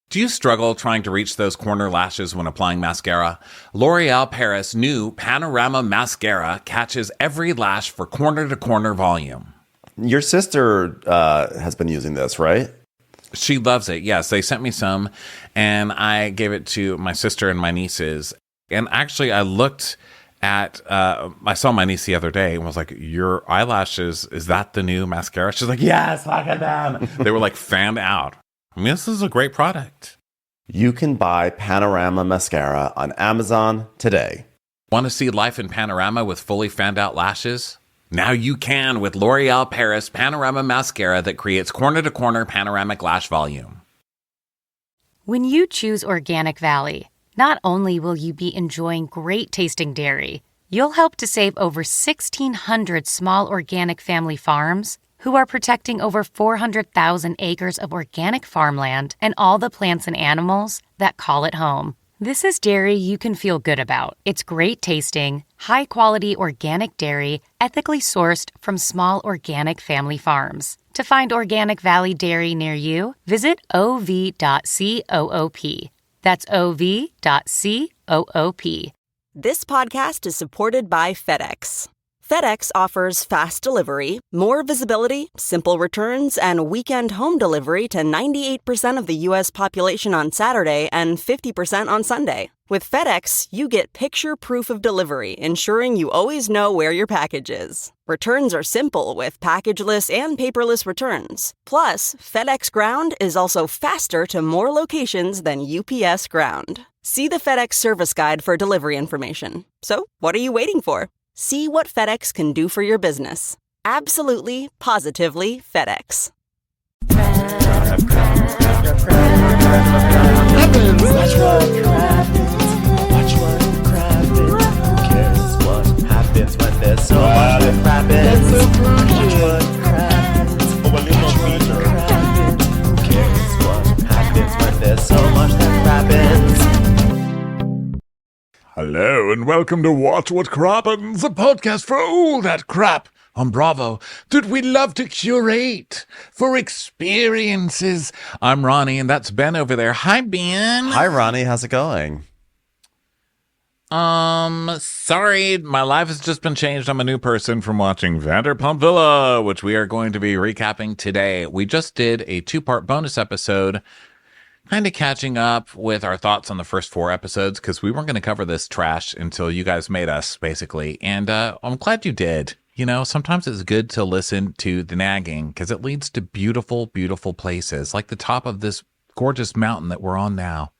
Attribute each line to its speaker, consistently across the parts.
Speaker 1: Do you struggle trying to reach those corner lashes when applying mascara? L'Oreal Paris' new Panorama Mascara catches every lash for corner-to-corner volume.
Speaker 2: Your sister has been using this, right?
Speaker 1: She loves it. Yes, they sent me some, and I gave it to my sister and my nieces. And actually, I looked at, I saw my niece the other day and was like, your eyelashes, is that the new mascara? She's like, yes, look at them. They were like fanned out. I mean, this is a great product.
Speaker 2: You can buy Panorama Mascara on Amazon today.
Speaker 1: Want to see life in panorama with fully fanned out lashes? Now you can with L'Oreal Paris Panorama Mascara that creates corner-to-corner panoramic lash volume.
Speaker 3: When you choose Organic Valley, not only will you be enjoying great tasting dairy, you'll help to save over 1,600 small organic family farms who are protecting over 400,000 acres of organic farmland and all the plants and animals that call it home. This is dairy you can feel good about. It's great tasting, high-quality organic dairy, ethically sourced from small organic family farms. To find Organic Valley Dairy near you, visit ov.coop. That's ov.coop.
Speaker 4: This podcast is supported by FedEx. FedEx offers fast delivery, more visibility, simple returns, and weekend home delivery to 98% of the U.S. population on Saturday and 50% on Sunday. With FedEx, you get picture proof of delivery, ensuring you always know where your package is. Returns are simple with packageless and paperless returns. Plus, FedEx Ground is also faster to more locations than UPS Ground. See the FedEx service guide for delivery information. So, what are you waiting for? See what FedEx can do for your business. Absolutely, positively FedEx.
Speaker 5: Watch what happens. Who cares what happens when there's so much that happens? Watch what happens. Who cares what happens when there's so much that happens?
Speaker 6: Hello and welcome to Watch What Crappens, a podcast for all that crap on Bravo that we love to curate for experiences. I'm Ronnie and that's Ben over there. Hi, Ben.
Speaker 2: Hi, Ronnie. How's it going?
Speaker 1: Sorry, my life has just been changed. I'm a new person from watching Vanderpump Villa, which we are going to be recapping today. We just did a 2-part bonus episode, kind of catching up with our thoughts on the first 4 episodes, because we weren't going to cover this trash until you guys made us, basically. And I'm glad you did. You know, sometimes it's good to listen to the nagging, because it leads to beautiful, beautiful places, like the top of this gorgeous mountain that we're on now.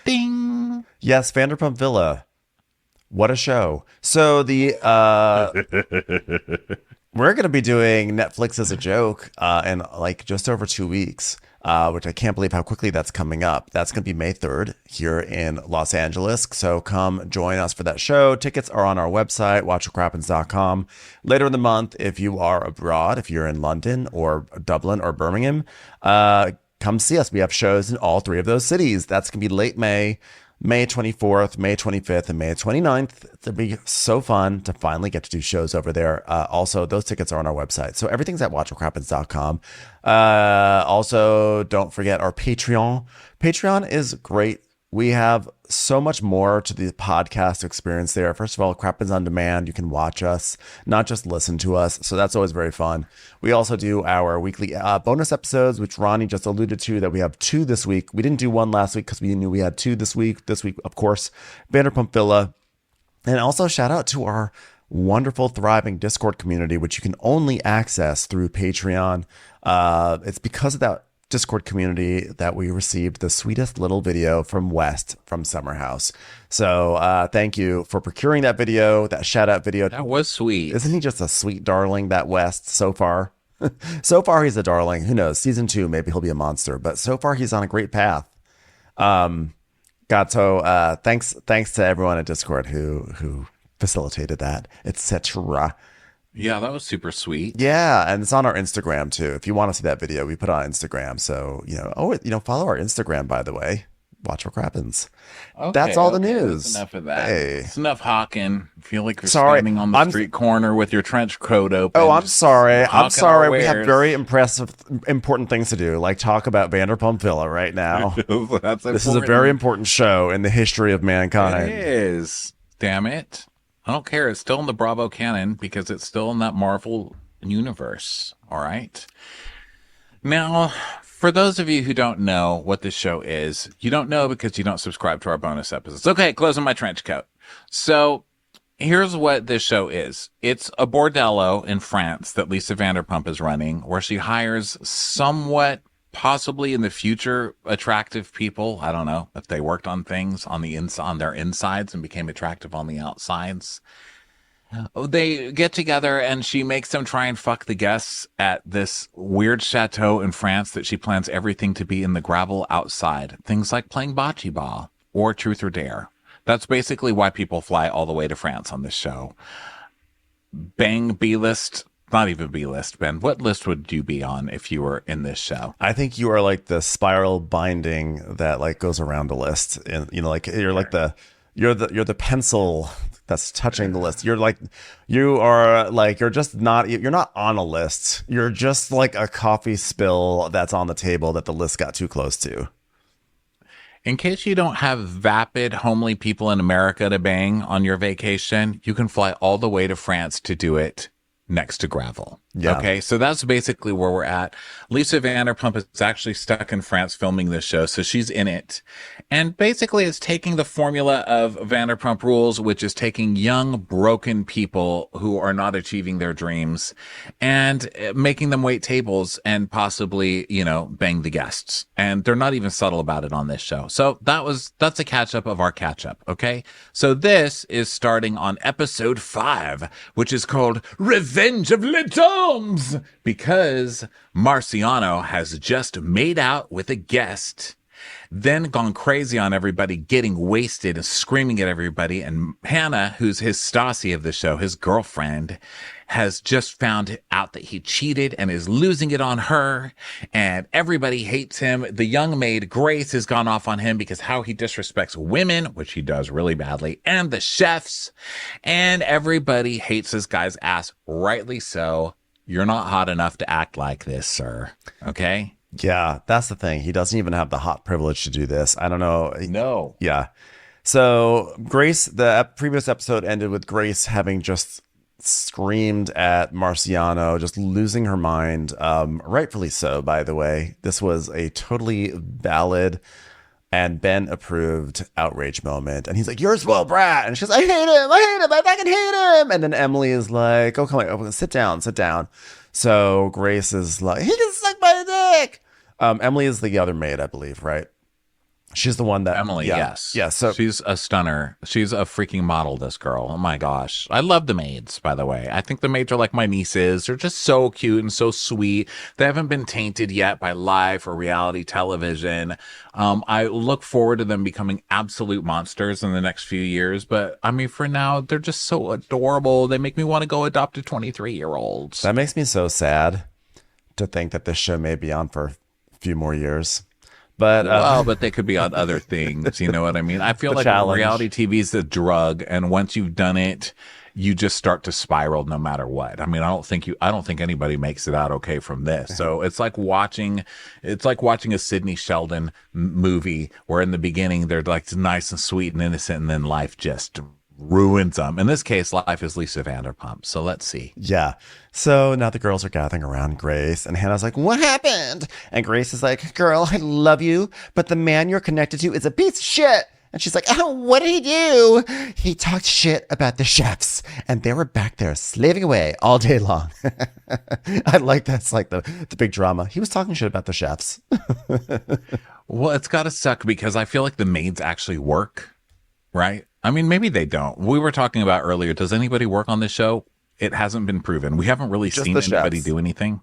Speaker 1: Ding!
Speaker 2: Yes, Vanderpump Villa. What a show. So the we're going to be doing Netflix as a joke in like just over 2 weeks. Which I can't believe how quickly that's coming up. That's going to be May 3rd here in Los Angeles. So come join us for that show. Tickets are on our website, watchwhatcrappens.com. Later in the month, if you are abroad, if you're in London or Dublin or Birmingham, come see us. We have shows in all 3 of those cities. That's going to be late May, May 24th, May 25th, and May 29th. It'll be so fun to finally get to do shows over there. Also, those tickets are on our website. So everything's at watchwhatcrappens.com. Also, don't forget our Patreon. Patreon is great. We have so much more to the podcast experience there. First of all, Crappens on Demand. You can watch us, not just listen to us. So that's always very fun. We also do our weekly bonus episodes, which Ronnie just alluded to, that we have 2 this week. We didn't do 1 last week because we knew we had 2 this week. This week, of course, Vanderpump Villa. And also shout out to our wonderful, thriving Discord community, which you can only access through Patreon. It's because of that Discord community that we received the sweetest little video from West from Summer House. So thank you for procuring that video, that shout out video.
Speaker 1: That was sweet.
Speaker 2: Isn't he just a sweet darling, that West, so far? So far, he's a darling. Who knows? Season 2, maybe he'll be a monster. But so far, he's on a great path. So thanks to everyone at Discord who facilitated that, etc.
Speaker 1: Yeah, that was super sweet.
Speaker 2: Yeah, and it's on our Instagram too. If you want to see that video, we put it on Instagram. So, follow our Instagram, by the way. watch what happens.
Speaker 1: Okay,
Speaker 2: That's all the
Speaker 1: okay,
Speaker 2: news.
Speaker 1: That's enough of that.
Speaker 2: Hey.
Speaker 1: It's enough hawking. I feel like you're
Speaker 2: Sorry,
Speaker 1: standing on the street corner with your trench coat open.
Speaker 2: Oh, I'm
Speaker 1: just
Speaker 2: sorry. I'm
Speaker 1: hawking
Speaker 2: sorry.
Speaker 1: our
Speaker 2: We have
Speaker 1: wares.
Speaker 2: very important things to do, like talk about Vanderpump Villa right now.
Speaker 1: That's
Speaker 2: This is a very important show in the history of mankind.
Speaker 1: It is. Damn it. I don't care. It's still in the Bravo canon because it's still in that Marvel universe. All right. Now, for those of you who don't know what this show is, you don't know because you don't subscribe to our bonus episodes. Okay, closing my trench coat. So here's what this show is. It's a bordello in France that Lisa Vanderpump is running, where she hires somewhat, possibly in the future, attractive people. I don't know if they worked on things on their insides and became attractive on the outsides. They get together and she makes them try and fuck the guests at this weird chateau in France that she plans everything to be in the gravel outside. Things like playing bocce ball or truth or dare. That's basically why people fly all the way to France on this show. Bang B-list. Not even B-list, Ben. What list would you be on if you were in this show?
Speaker 2: I think you are like the spiral binding that like goes around a list, and like you're like you're the pencil that's touching the list. You're just not on a list. You're just like a coffee spill that's on the table that the list got too close to.
Speaker 1: In case you don't have vapid, homely people in America to bang on your vacation, you can fly all the way to France to do it next to gravel.
Speaker 2: Yeah.
Speaker 1: Okay, so that's basically where we're at. Lisa Vanderpump is actually stuck in France filming this show, so she's in it. And basically it's taking the formula of Vanderpump Rules, which is taking young, broken people who are not achieving their dreams and making them wait tables and possibly, bang the guests. And they're not even subtle about it on this show. So that's a catch up of our catch up. Okay. So this is starting on episode 5, which is called Revenge of Lidon. Because Marciano has just made out with a guest, then gone crazy on everybody, getting wasted and screaming at everybody. And Hannah, who's his Stassi of the show, his girlfriend, has just found out that he cheated and is losing it on her. And everybody hates him. The young maid, Grace, has gone off on him because how he disrespects women, which he does really badly, and the chefs. And everybody hates this guy's ass, rightly so. You're not hot enough to act like this, sir. Okay?
Speaker 2: Yeah, that's the thing. He doesn't even have the hot privilege to do this. I don't know.
Speaker 1: No.
Speaker 2: Yeah. So Grace, the previous episode ended with Grace having just screamed at Marciano, just losing her mind. Rightfully so, by the way. This was a totally valid and Ben approved outrage moment. And he's like, "You're a spoiled brat." And she's like, I hate him, I fucking hate him. And then Emily is like, "Oh, come on, sit down. So Grace is like, "He can suck my dick." Emily is the other maid, I believe, right? She's the one that
Speaker 1: Emily, yes.
Speaker 2: Yeah, so
Speaker 1: she's a stunner. She's a freaking model, this girl. Oh my gosh. I love the maids, by the way. I think the maids are like my nieces. They're just so cute and so sweet. They haven't been tainted yet by live or reality television. I look forward to them becoming absolute monsters in the next few years. But I mean, for now, they're just so adorable. They make me want to go adopt a 23-year-olds.
Speaker 2: That makes me so sad to think that this show may be on for a few more years. But
Speaker 1: but they could be on other things. You know what I mean? I feel like
Speaker 2: challenge.
Speaker 1: reality TV is a drug, and once you've done it, you just start to spiral no matter what. I mean, I don't think anybody makes it out okay from this. So it's like watching a Sidney Sheldon movie where in the beginning they're like nice and sweet and innocent, and then life just ruins them. In this case, life is Lisa Vanderpump. So let's see.
Speaker 2: Yeah. So now the girls are gathering around Grace, and Hannah's like, "What happened?" And Grace is like, "Girl, I love you, but the man you're connected to is a piece of shit." And she's like, "Oh, what did he do?" "He talked shit about the chefs, and they were back there slaving away all day long." I like that's like the big drama. He was talking shit about the chefs.
Speaker 1: Well, it's got to suck because I feel like the maids actually work, right? I mean, maybe they don't. We were talking about earlier, does anybody work on this show? It hasn't been proven. We haven't really seen anybody do anything.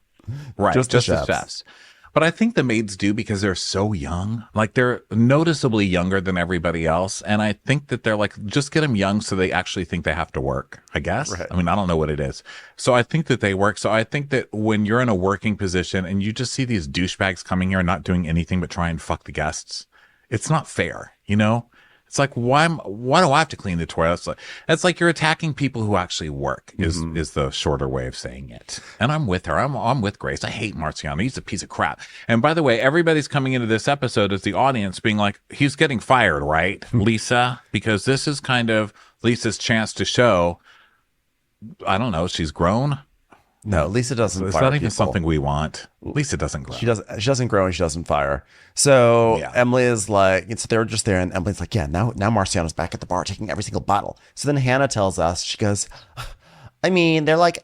Speaker 1: Right, just the chefs. But I think the maids do because they're so young. Like, they're noticeably younger than everybody else. And I think that they're like, just get them young so they actually think they have to work, I guess. Right. I mean, I don't know what it is. So I think that they work. So I think that when you're in a working position and you just see these douchebags coming here and not doing anything but try and fuck the guests, It's not fair, you know? It's like, why do I have to clean the toilets? It's like you're attacking people who actually work is the shorter way of saying it. And I'm with her. I'm with Grace. I hate Marciano. He's a piece of crap. And by the way, everybody's coming into this episode as the audience being like, he's getting fired, right, Lisa? Because this is kind of Lisa's chance to show, I don't know, she's grown.
Speaker 2: No, Lisa doesn't
Speaker 1: It's
Speaker 2: fire
Speaker 1: not even
Speaker 2: people.
Speaker 1: something we want. Lisa doesn't grow.
Speaker 2: She doesn't grow and she doesn't fire. So
Speaker 1: Yeah.
Speaker 2: Emily is like, so they're just there, and Emily's like, yeah, now Marciano's back at the bar taking every single bottle. So then Hannah tells us, she goes, I mean, they're like,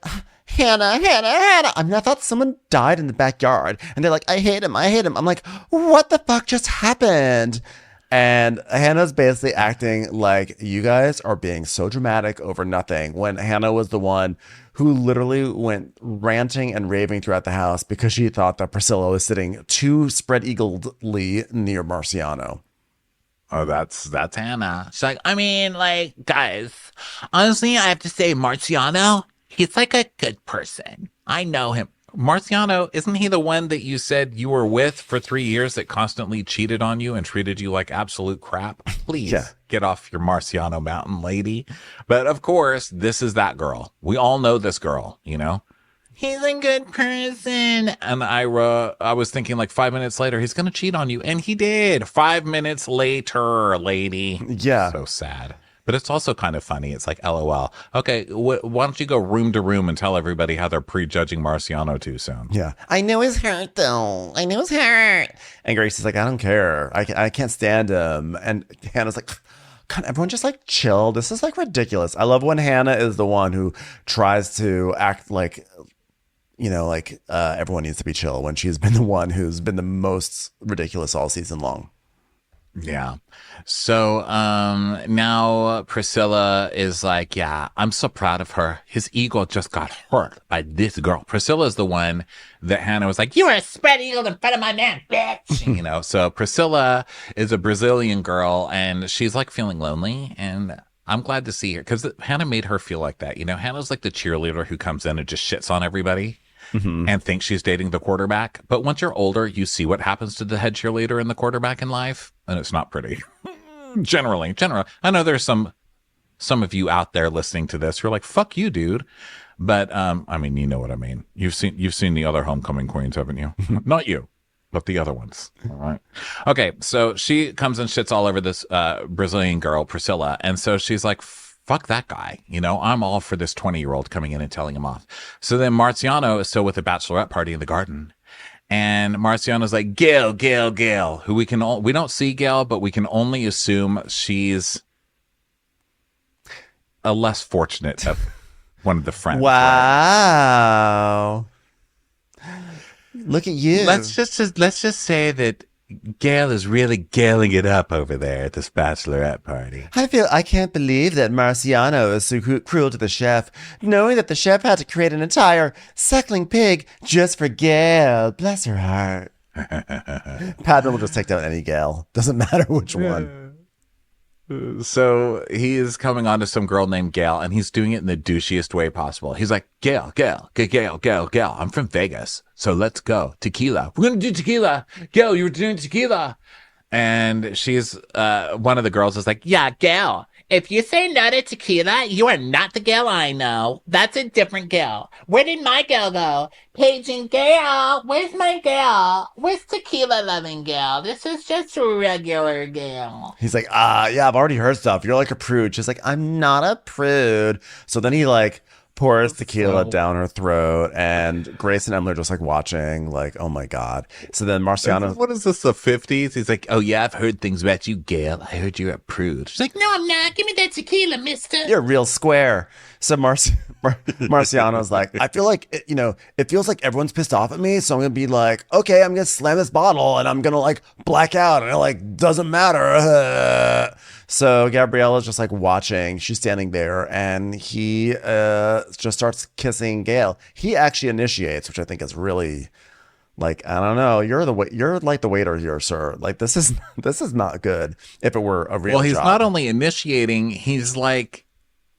Speaker 2: Hannah. I mean, I thought someone died in the backyard. And they're like, I hate him. I'm like, what the fuck just happened? And Hannah's basically acting like you guys are being so dramatic over nothing, when Hannah was the one who literally went ranting and raving throughout the house because she thought that Priscilla was sitting too spread-eagledly near Marciano.
Speaker 1: Oh, that's Hannah. She's like, I mean, like, guys, honestly, I have to say, Marciano, he's like a good person. I know him. Marciano, isn't he the one that you said you were with for 3 years that constantly cheated on you and treated you like absolute crap? Please get off your Marciano mountain, lady. But of course, this is that girl. We all know this girl, you know? He's a good person. And I was thinking like 5 minutes later, he's going to cheat on you. And he did. 5 minutes later, lady.
Speaker 2: Yeah.
Speaker 1: So sad. But it's also kind of funny. It's like, LOL. Okay, why don't you go room to room and tell everybody how they're prejudging Marciano too soon?
Speaker 2: Yeah. I know he's hurt, though. I know he's hurt. And Grace is like, I don't care. I can't stand him. And Hannah's like, God, everyone just like chill. This is like ridiculous. I love when Hannah is the one who tries to act like, you know, like everyone needs to be chill, when she's been the one who's been the most ridiculous all season long.
Speaker 1: Yeah. So now Priscilla is like, yeah, I'm so proud of her. His ego just got hurt by this girl. Priscilla is the one that Hannah was like, you are a spread eagle in front of my man, bitch. You know, so Priscilla is a Brazilian girl, and she's like feeling lonely, and I'm glad to see her because Hannah made her feel like that. You know, Hannah's like the cheerleader who comes in and just shits on everybody. And thinks she's dating the quarterback. But once you're older, you see what happens to the head cheerleader and the quarterback in life, and it's not pretty. Generally. I know there's some of you out there listening to this who are like, fuck you, dude. But I mean, you know what I mean. You've seen the other homecoming queens, haven't you? Not you, but the other ones. All right. Okay, so she comes and shits all over this Brazilian girl, Priscilla, and so she's like, fuck that guy. You know, I'm all for this 20-year-old coming in and telling him off. So then Marciano is still with the bachelorette party in the garden. And Marciano's like, Gail, who we don't see Gail, but we can only assume she's a less fortunate of one of the friends.
Speaker 2: Wow. Right? Look at you.
Speaker 1: Let's just say that Gail is really galing it up over there at this bachelorette party.
Speaker 2: I can't believe that Marciano is so cruel to the chef, knowing that the chef had to create an entire suckling pig just for Gail. Bless her heart. Padman will just take down any Gail. Doesn't matter which one.
Speaker 1: So he is coming on to some girl named Gail, and he's doing it in the douchiest way possible. He's like, Gail, I'm from Vegas, so let's go. Tequila. We're going to do tequila. Gail, you were doing tequila. And she's, one of the girls is like, yeah, Gail, if you say no to tequila, you are not the Gail I know. That's a different Gail. Where did my Gail go? Paging Gail. Where's my Gail? Where's tequila loving Gail? This is just a regular Gail.
Speaker 2: He's like, yeah, I've already heard stuff. You're like a prude. She's like, I'm not a prude. So then he like pours tequila down her throat, and Grace and Emily are just like watching, like, oh my God. So then Marciano,
Speaker 1: what is this, the 50s? He's like, oh yeah, I've heard things about you, Gail. I heard you're a prude. She's like, no, I'm not. Give me that tequila, mister.
Speaker 2: you're real square. So Marciano's like, I feel like, it feels like everyone's pissed off at me. So I'm going to be like, okay, I'm going to slam this bottle and I'm going to like black out. And it like, doesn't matter. So Gabriella's just like watching. She's standing there, and he just starts kissing Gail. He actually initiates, which I think is really, like, I don't know. You're like the waiter here, sir. Like, this is not good. If it were a real
Speaker 1: Well, he's
Speaker 2: job.
Speaker 1: not only initiating, he's like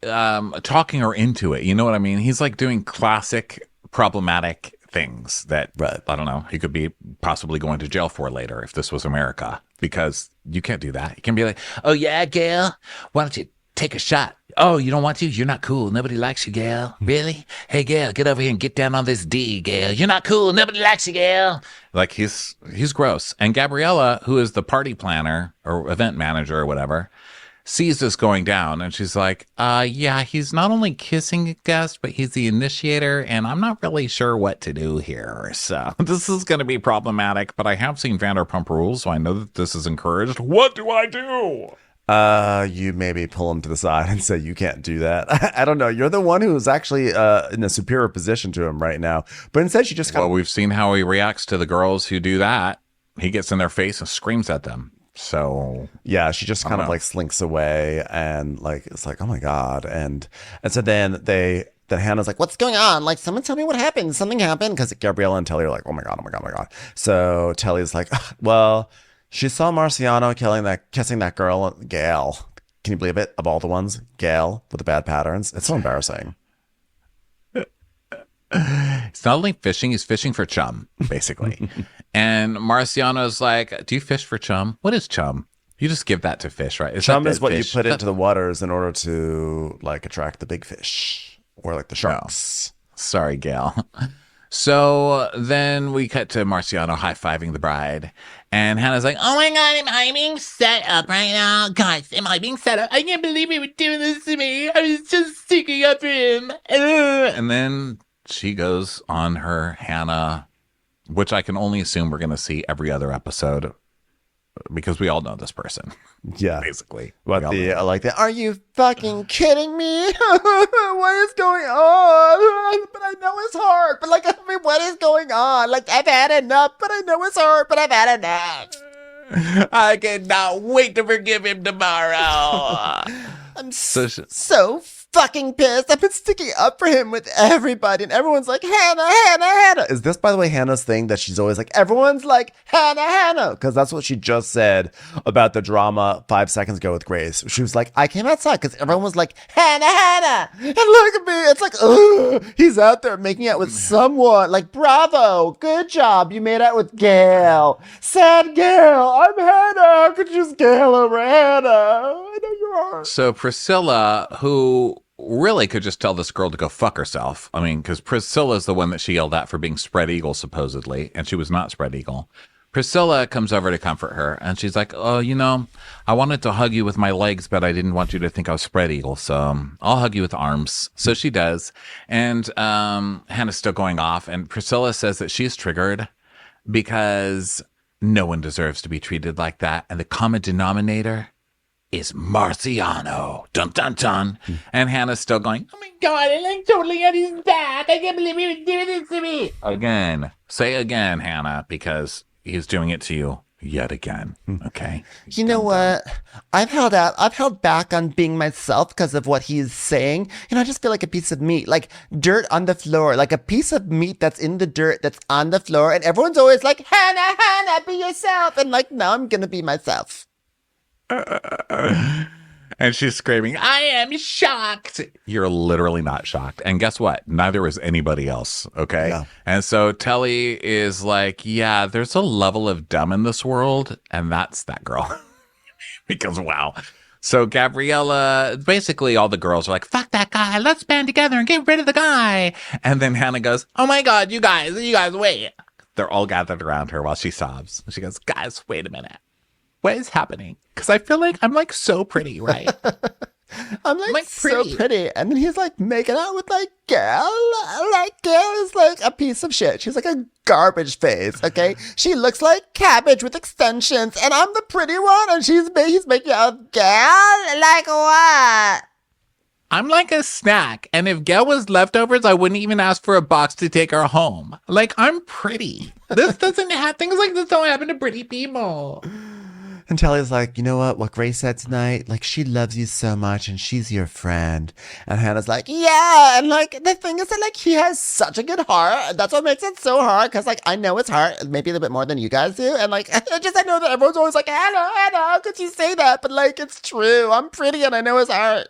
Speaker 1: talking her into it. You know what I mean? He's like doing classic problematic things that,
Speaker 2: Right.
Speaker 1: I don't know, he could be possibly going to jail for later if this was America, because you can't do that. You can be like, oh, yeah, Gail, why don't you take a shot? Oh, you don't want to? You're not cool. Nobody likes you, Gail. Really? Hey, Gail, get over here and get down on this D, Gail. You're not cool. Nobody likes you, Gail. Like, he's gross. And Gabriella, who is the party planner or event manager or whatever, sees this going down, and she's like, yeah, he's not only kissing a guest, but he's the initiator, and I'm not really sure what to do here. So this is going to be problematic, but I have seen Vanderpump Rules, so I know that this is encouraged. What do I do?
Speaker 2: You maybe pull him to the side and say, you can't do that. I don't know. You're the one who's actually in a superior position to him right now. But instead, she just
Speaker 1: Well, we've seen how he reacts to the girls who do that. He gets in their face and screams at them. So
Speaker 2: yeah, she just kind of like slinks away, and like it's like, oh my God. And so then Hannah's like, what's going on? Like, someone tell me what happened. Something happened. Because Gabriella and Telly are like, oh my God, oh my God, oh my God. So Telly's like, well, she saw Marciano kissing that girl, Gail. Can you believe it? Of all the ones, Gail with the bad patterns. It's so embarrassing.
Speaker 1: It's not only fishing, he's fishing for chum, basically. And Marciano's like, do you fish for chum? What is chum? You just give that to fish, right?
Speaker 2: Chum is what you put into the waters in order to like attract the big fish or like the sharks.
Speaker 1: No. Sorry, Gail. So then we cut to Marciano high-fiving the bride. And Hannah's like, oh my God, am I being set up right now? Guys, am I being set up? I can't believe he would do this to me. I was just sticking up for him. And then she goes on her Hannah, which I can only assume we're going to see every other episode because we all know this person.
Speaker 2: Yeah.
Speaker 1: Basically.
Speaker 2: What are you fucking kidding me? What is going on? But I know it's hard. But like, I mean, what is going on? Like, I've had enough, but I know it's hard, but I've had enough.
Speaker 1: I cannot wait to forgive him tomorrow.
Speaker 2: I'm so fucking pissed. I've been sticking up for him with everybody, and everyone's like, Hannah, Hannah, Hannah. Is this, by the way, Hannah's thing that she's always like, everyone's like, Hannah, Hannah? Because that's what she just said about the drama 5 seconds ago with Grace. She was like, I came outside because everyone was like, Hannah, Hannah. And look at me. It's like, ugh, he's out there making out with someone. Like, bravo. Good job. You made out with Gail. Sad Gail. I'm Hannah. How could you just Gail over Hannah? I know you are.
Speaker 1: So Priscilla, who really could just tell this girl to go fuck herself. I mean, because Priscilla's the one that she yelled at for being spread eagle, supposedly, and she was not spread eagle. Priscilla comes over to comfort her, and she's like, oh, you know, I wanted to hug you with my legs, but I didn't want you to think I was spread eagle, so I'll hug you with arms. So she does, and Hannah's still going off, and Priscilla says that she's triggered because no one deserves to be treated like that, and the common denominator is Marciano. Dun, dun, dun. And Hannah's still going, oh my God, I like totally on his back. I can't believe he would do this to me. Again. Say again, Hannah, because he's doing it to you yet again. Okay?
Speaker 2: You know what? I've held back on being myself because of what he's saying. I just feel like a piece of meat, like dirt on the floor, like a piece of meat that's in the dirt that's on the floor. And everyone's always like, Hannah, Hannah, be yourself. And like, no, I'm going to be myself.
Speaker 1: And she's screaming, I am shocked. You're literally not shocked. And guess what? Neither is anybody else. Okay. Yeah. And so Telly is like, yeah, there's a level of dumb in this world. And that's that girl. Because wow. So Gabriella, basically all the girls are like, fuck that guy. Let's band together and get rid of the guy. And then Hannah goes, oh my God, you guys, wait. They're all gathered around her while she sobs. She goes, guys, wait a minute. What is happening? Because I feel like I'm like so pretty, right?
Speaker 2: I'm like so pretty. And then he's like making out with like Gail. Like Gail is like a piece of shit. She's like a garbage face, okay? She looks like cabbage with extensions. And I'm the pretty one. And he's making out with Gail? Like what?
Speaker 1: I'm like a snack. And if Gail was leftovers, I wouldn't even ask for a box to take her home. Like, I'm pretty. This doesn't have things like this don't happen to pretty people.
Speaker 2: And Telly's like, you know what Grace said tonight? Like, she loves you so much and she's your friend. And Hannah's like, yeah. And like, the thing is that like, he has such a good heart. That's what makes it so hard. Cause like, I know it's hard, maybe a little bit more than you guys do. And like, I know that everyone's always like, Hannah, how could you say that? But like, it's true. I'm pretty and I know it's hard.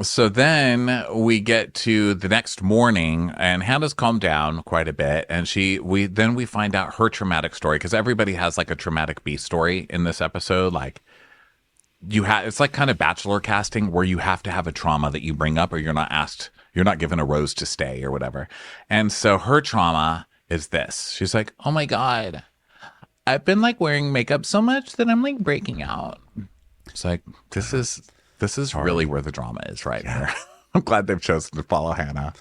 Speaker 1: So then we get to the next morning, and Hannah's calmed down quite a bit, and we find out her traumatic story, because everybody has like a traumatic B story in this episode. Like it's like kind of bachelor casting where you have to have a trauma that you bring up, or you're not given a rose to stay or whatever. And so her trauma is this. She's like, oh my God, I've been like wearing makeup so much that I'm like breaking out. It's like, this is really where the drama is right here. I'm glad they've chosen to follow Hannah.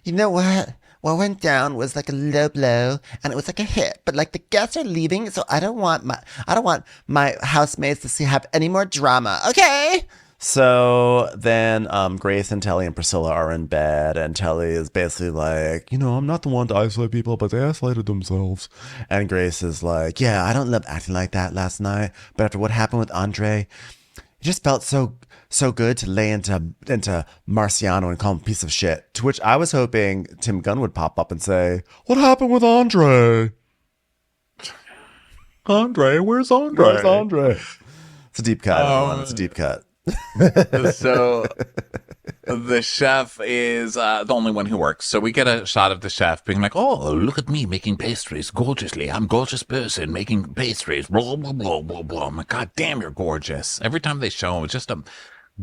Speaker 7: You know what? What went down was like a low blow, and it was like a hit. But like the guests are leaving, so I don't want my housemates to have any more drama. Okay.
Speaker 2: So then Grace and Telly and Priscilla are in bed, and Telly is basically like, I'm not the one to isolate people, but they isolated themselves. And Grace is like, yeah, I don't love acting like that last night, but after what happened with Andre, it just felt so good to lay into Marciano and call him a piece of shit. To which I was hoping Tim Gunn would pop up and say, what happened with Andre?
Speaker 1: Andre, where's Andre?
Speaker 2: Where's Andre? It's a deep cut, everyone. It's a deep cut.
Speaker 1: So the chef is the only one who works. So we get a shot of the chef being like, oh, look at me making pastries gorgeously. I'm a gorgeous person making pastries. Blah, blah, blah, blah, blah. I'm like, God damn, you're gorgeous. Every time they show him, it's just a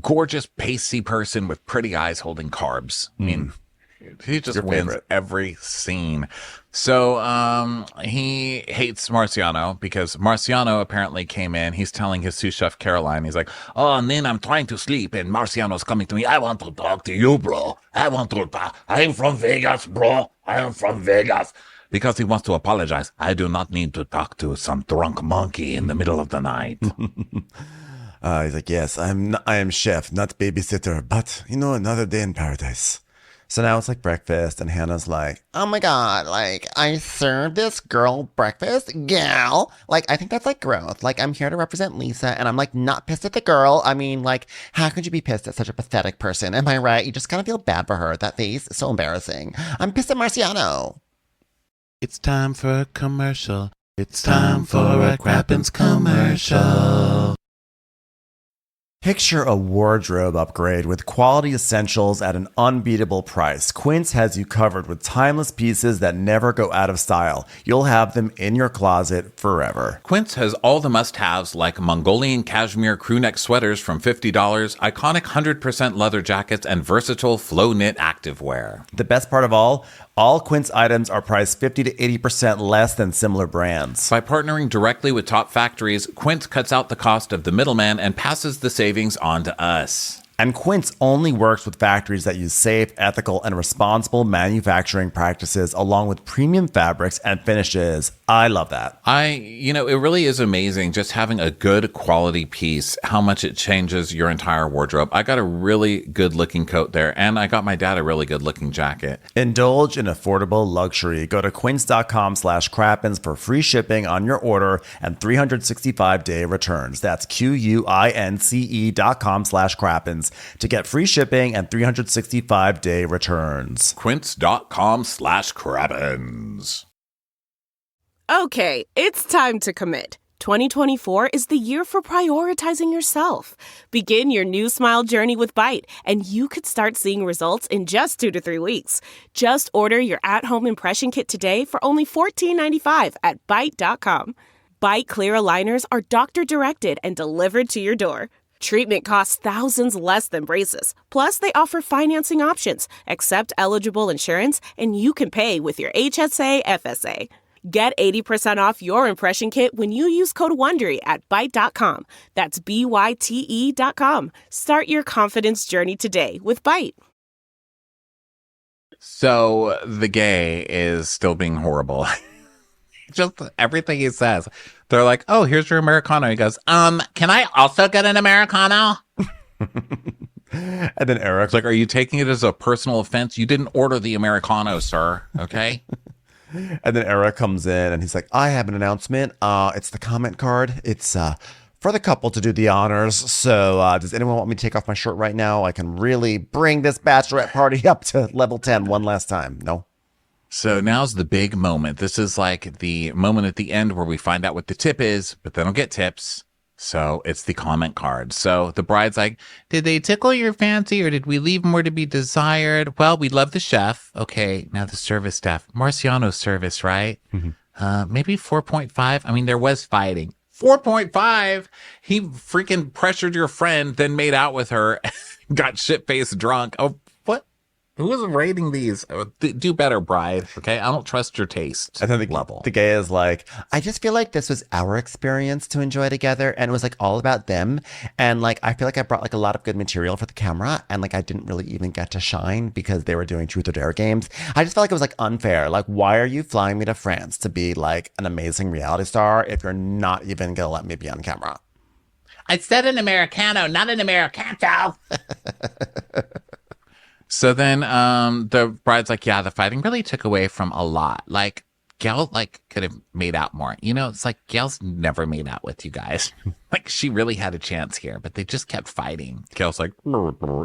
Speaker 1: gorgeous, pasty person with pretty eyes holding carbs. I mean, he just wins every scene. So he hates Marciano because Marciano apparently came in. He's telling his sous chef Caroline, he's like, oh, and then I'm trying to sleep and Marciano's coming to me. I want to talk to you, bro. I'm from Vegas, bro. I am from Vegas. Because he wants to apologize. I do not need to talk to some drunk monkey in the middle of the night.
Speaker 2: He's like, yes, I am chef, not babysitter, but, another day in paradise. So now it's like breakfast, and Hannah's like,
Speaker 7: oh my God, like I served this girl breakfast, gal. Like, I think that's like growth. Like, I'm here to represent Lisa, and I'm like not pissed at the girl. I mean, like, how could you be pissed at such a pathetic person? Am I right? You just kind of feel bad for her. That face is so embarrassing. I'm pissed at Marciano.
Speaker 5: It's time for a commercial. It's time for a Crappens commercial.
Speaker 2: picture a wardrobe upgrade with quality essentials at an unbeatable price. Quince has you covered with timeless pieces that never go out of style. You'll have them in your closet forever.
Speaker 1: Quince has all the must-haves like Mongolian cashmere crewneck sweaters from $50, iconic 100% leather jackets, and versatile flow knit activewear.
Speaker 2: The best part of all Quince items are priced 50 to 80% less than similar brands.
Speaker 1: By partnering directly with top factories, Quince cuts out the cost of the middleman and passes the savings on to us.
Speaker 2: And Quince only works with factories that use safe, ethical, and responsible manufacturing practices along with premium fabrics and finishes. I love that.
Speaker 1: It really is amazing just having a good quality piece, how much it changes your entire wardrobe. I got a really good looking coat there, and I got my dad a really good looking jacket.
Speaker 2: Indulge in affordable luxury. Go to quince.com/crappens for free shipping on your order and 365-day returns. That's QUINCE.com/crappens to get free shipping and 365-day returns.
Speaker 1: Quince.com/crappens.
Speaker 8: Okay, it's time to commit. 2024 is the year for prioritizing yourself. Begin your new smile journey with Byte, and you could start seeing results in just 2 to 3 weeks. Just order your at-home impression kit today for only $14.95 at Byte.com. Byte clear aligners are doctor-directed and delivered to your door. Treatment costs thousands less than braces. Plus, they offer financing options, accept eligible insurance, and you can pay with your HSA FSA. Get 80% off your impression kit when you use code WONDERY at Byte.com. That's BYTE.com. Start your confidence journey today with Byte.
Speaker 1: So the gay is still being horrible. Just everything he says. They're like, oh, here's your Americano. He goes, can I also get an Americano?
Speaker 2: And then Eric's
Speaker 1: like, are you taking it as a personal offense? You didn't order the Americano, sir. Okay.
Speaker 2: And then Eric comes in and he's like, I have an announcement. It's the comment card. It's for the couple to do the honors. So does anyone want me to take off my shirt right now? I can really bring this bachelorette party up to level 10 one last time. No?
Speaker 1: So now's the big moment. This is like the moment at the end where we find out what the tip is, but they don't get tips. So it's the comment card. So the bride's like, did they tickle your fancy or did we leave more to be desired? Well, we love the chef. Okay, now the service staff. Marciano's service, right? Maybe 4.5. I mean, there was fighting. 4.5. He freaking pressured your friend, then made out with her, got shit-faced drunk. Oh, what? Who was rating these? Do better, bride. Okay, I don't trust your taste.
Speaker 2: I think
Speaker 1: level.
Speaker 2: the gay is like,
Speaker 7: I just feel like this was our experience to enjoy together, and it was like all about them. And like, I feel like I brought like a lot of good material for the camera, and like I didn't really even get to shine because they were doing truth or dare games. I just felt like it was like unfair. Like, why are you flying me to France to be like an amazing reality star if you're not even gonna let me be on camera?
Speaker 1: I said an Americano, not an Americanto. So then the bride's like, yeah, the fighting really took away from a lot. Like, Gail, like, could have made out more. You know, it's like Gail's never made out with you guys. Like, she really had a chance here, but they just kept fighting. Gail's like,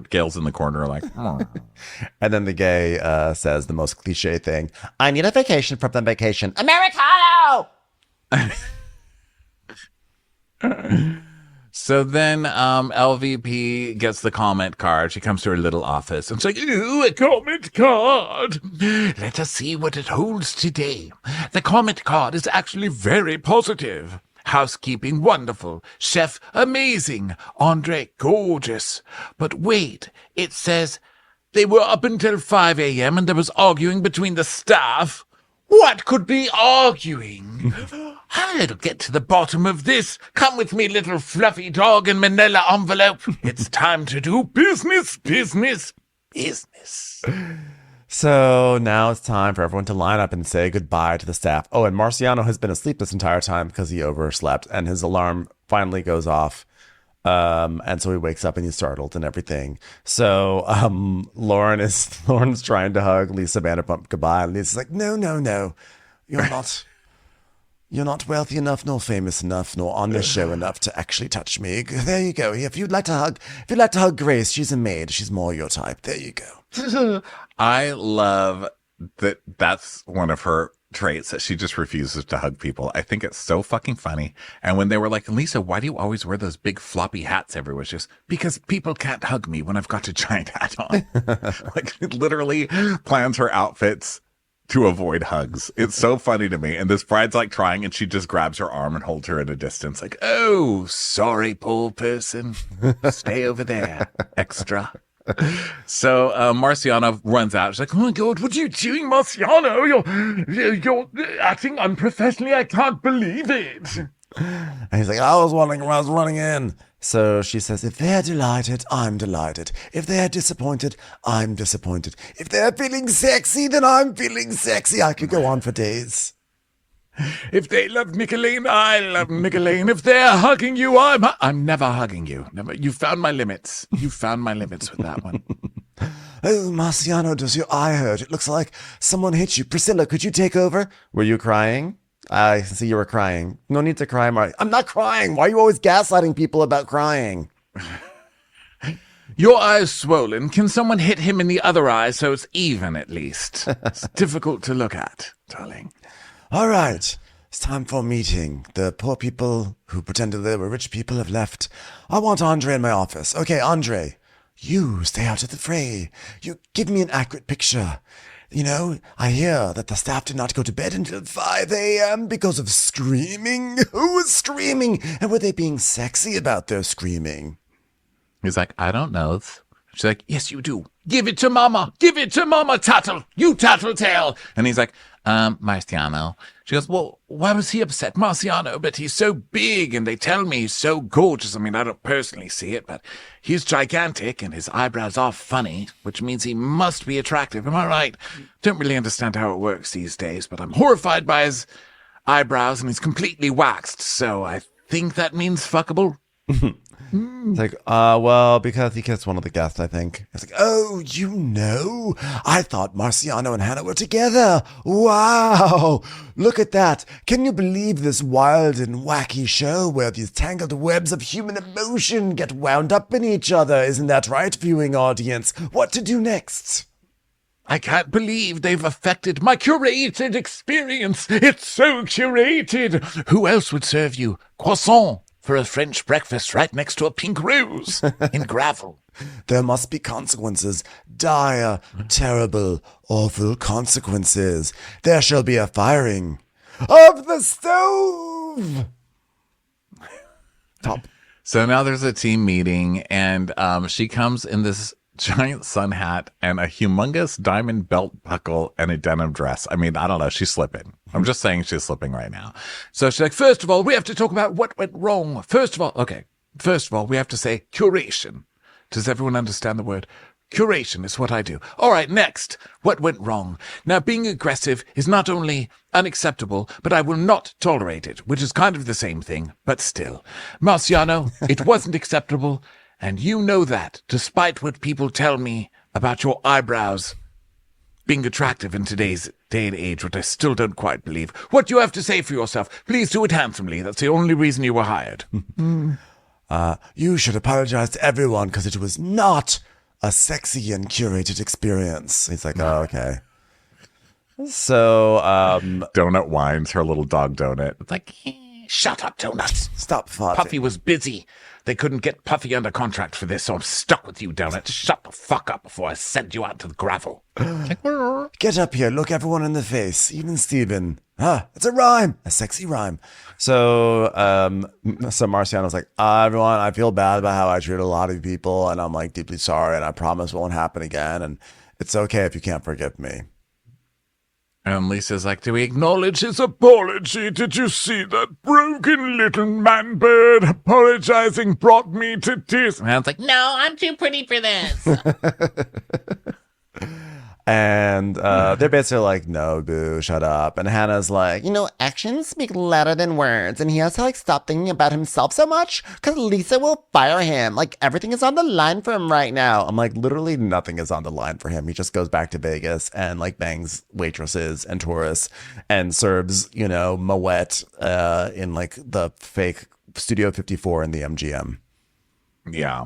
Speaker 1: Gail's in the corner like,
Speaker 2: and then the gay says the most cliche thing.
Speaker 7: I need a vacation from the vacation. Americano!
Speaker 1: So then LVP gets the comment card. She comes to her little office and she's like, ooh, a comment card. Let us see what it holds today. The comment card is actually very positive. Housekeeping, wonderful. Chef, amazing. Andre, gorgeous. But wait, it says they were up until 5 a.m. and there was arguing between the staff. What could be arguing? I'll get to the bottom of this. Come with me, little fluffy dog in manila envelope. It's time to do business, business, business.
Speaker 2: So now it's time for everyone to line up and say goodbye to the staff. Oh, and Marciano has been asleep this entire time because he overslept and his alarm finally goes off. And so he wakes up and he's startled and everything. So Lauren's trying to hug Lisa Vanderpump goodbye, and Lisa's like, no, you're not wealthy enough, nor famous enough, nor on the show enough to actually touch me. There you go. If you'd like to hug Grace, she's a maid. She's more your type. There you go.
Speaker 1: I love that. That's one of her traits, that she just refuses to hug people. I think it's so fucking funny. And when they were like, Lisa, why do you always wear those big floppy hats everywhere? She's just, because people can't hug me when I've got a giant hat on. Like, literally plans her outfits to avoid hugs. It's so funny to me. And this bride's like trying, and she just grabs her arm and holds her at a distance. Like, oh, sorry, poor person. Stay over there. Extra. So Marciano runs out. She's like, oh my God, what are you doing, Marciano? You're acting unprofessionally. I can't believe it.
Speaker 2: And he's like, I was wondering when I was running in. So she says, if they're delighted, I'm delighted. If they're disappointed, I'm disappointed. If they're feeling sexy, then I'm feeling sexy. I could go on for days.
Speaker 6: If they love Nicolene, I love Nicolene. If they're hugging you, I'm never hugging you. Never. You found my limits. You found my limits with that one.
Speaker 2: Oh, Marciano, does your eye hurt? It looks like someone hit you. Priscilla, could you take over? Were you crying? I see you were crying. No need to cry, Marty. I'm not crying. Why are you always gaslighting people about crying?
Speaker 6: Your eye's swollen. Can someone hit him in the other eye so it's even at least? It's difficult to look at, darling.
Speaker 2: All right. It's time for a meeting. The poor people who pretended they were rich people have left. I want Andre in my office. Okay, Andre, you stay out of the fray. You give me an accurate picture. You know, I hear that the staff did not go to bed until 5 a.m. because of screaming. Who was screaming? And were they being sexy about their screaming?
Speaker 1: He's like, I don't know. She's like, yes, you do.
Speaker 6: Give it to mama. Give it to mama, Tattle. You tattletale.
Speaker 1: And he's like, Marciano. She goes, well,
Speaker 6: why was he upset, Marciano? But he's so big, and they tell me he's so gorgeous. I mean, I don't personally see it, but he's gigantic, and his eyebrows are funny, which means he must be attractive. Am I right? Don't really understand how it works these days, but I'm horrified by his eyebrows, and he's completely waxed, so I think that means fuckable.
Speaker 2: It's like, well, because he kissed one of the guests, I think. It's like, oh, you know? I thought Marciano and Hannah were together. Wow. Look at that. Can you believe this wild and wacky show where these tangled webs of human emotion get wound up in each other? Isn't that right, viewing audience? What to do next?
Speaker 6: I can't believe they've affected my curated experience. It's so curated. Who else would serve you croissant for a French breakfast right next to a pink rose in gravel.
Speaker 2: There must be consequences. Dire, terrible, awful consequences. There shall be a firing of the stove. Top.
Speaker 1: So now there's a team meeting, and she comes in this giant sun hat and a humongous diamond belt buckle and a denim dress. I mean, I don't know. She's slipping. I'm just saying she's slipping right now.
Speaker 6: So she's like, first of all, we have to talk about what went wrong. First of all, we have to say curation. Does everyone understand the word? Curation is what I do. All right, next, what went wrong? Now, being aggressive is not only unacceptable, but I will not tolerate it, which is kind of the same thing, but still. Marciano, it wasn't acceptable, and you know that, despite what people tell me about your eyebrows being attractive in today's day and age, which I still don't quite believe. What you have to say for yourself, please do it handsomely. That's the only reason you were hired.
Speaker 2: You should apologize to everyone because it was not a sexy and curated experience. He's like, oh, okay. So,
Speaker 1: Donut whines her little dog Donut.
Speaker 6: It's like, shut up, Donuts.
Speaker 2: stop farting.
Speaker 6: Puffy was busy. They couldn't get Puffy under contract for this, so I'm stuck with you, Donut. Just shut the fuck up before I send you out to the gravel.
Speaker 2: Get up here, look everyone in the face, even Steven. It's a rhyme, a sexy rhyme. So Marciano's like, everyone, I feel bad about how I treated a lot of people, and I'm like deeply sorry, and I promise it won't happen again, and it's okay if you can't forgive me.
Speaker 1: And Lisa's like, do we
Speaker 6: Acknowledge his apology. Did you see that broken little man bird apologizing brought me to tears?
Speaker 1: And I was like,
Speaker 9: No, I'm too pretty for this.
Speaker 2: And they're basically like, no, boo, shut up. And Hannah's like,
Speaker 7: You know, actions speak louder than words, and he has to like stop thinking about himself so much because Lisa will fire him. Like everything is on the line for him right now.
Speaker 2: I'm like, literally nothing is on the line for him. He just goes back to Vegas and like bangs waitresses and tourists and serves, Moet in like the fake Studio 54 in the MGM.
Speaker 1: yeah.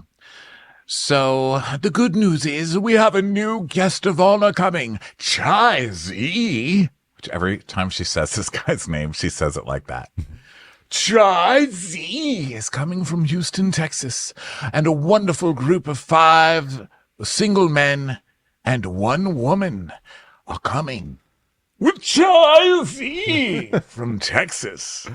Speaker 6: So, the good news is we have a new guest of honor coming, Chai Z.
Speaker 1: Which every time she says this guy's name, she says it like that.
Speaker 6: Chai Z is coming from Houston, Texas, and a wonderful group of 5 single men and 1 woman are coming with Chai Z from Texas.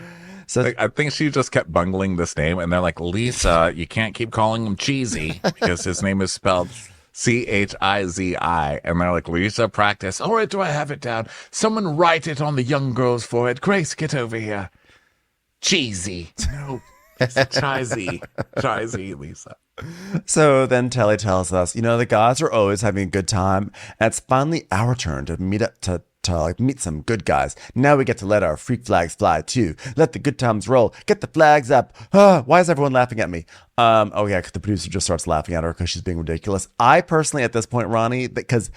Speaker 2: So
Speaker 1: I think she just kept bungling this name, and they're like, Lisa, you can't keep calling him Cheesy because his name is spelled Chizi. And they're like, Lisa, practice.
Speaker 6: All right, do I have it down? Someone write it on the young girl's forehead. Grace, get over here. Cheesy. No, Chizy. Chizy, Lisa.
Speaker 2: So then Telly tells us, the guys are always having a good time, and it's finally our turn to meet up to meet some good guys. Now we get to let our freak flags fly too. Let the good times roll. Get the flags up. Why is everyone laughing at me? Because the producer just starts laughing at her because she's being ridiculous. I personally, at this point, Ronnie, because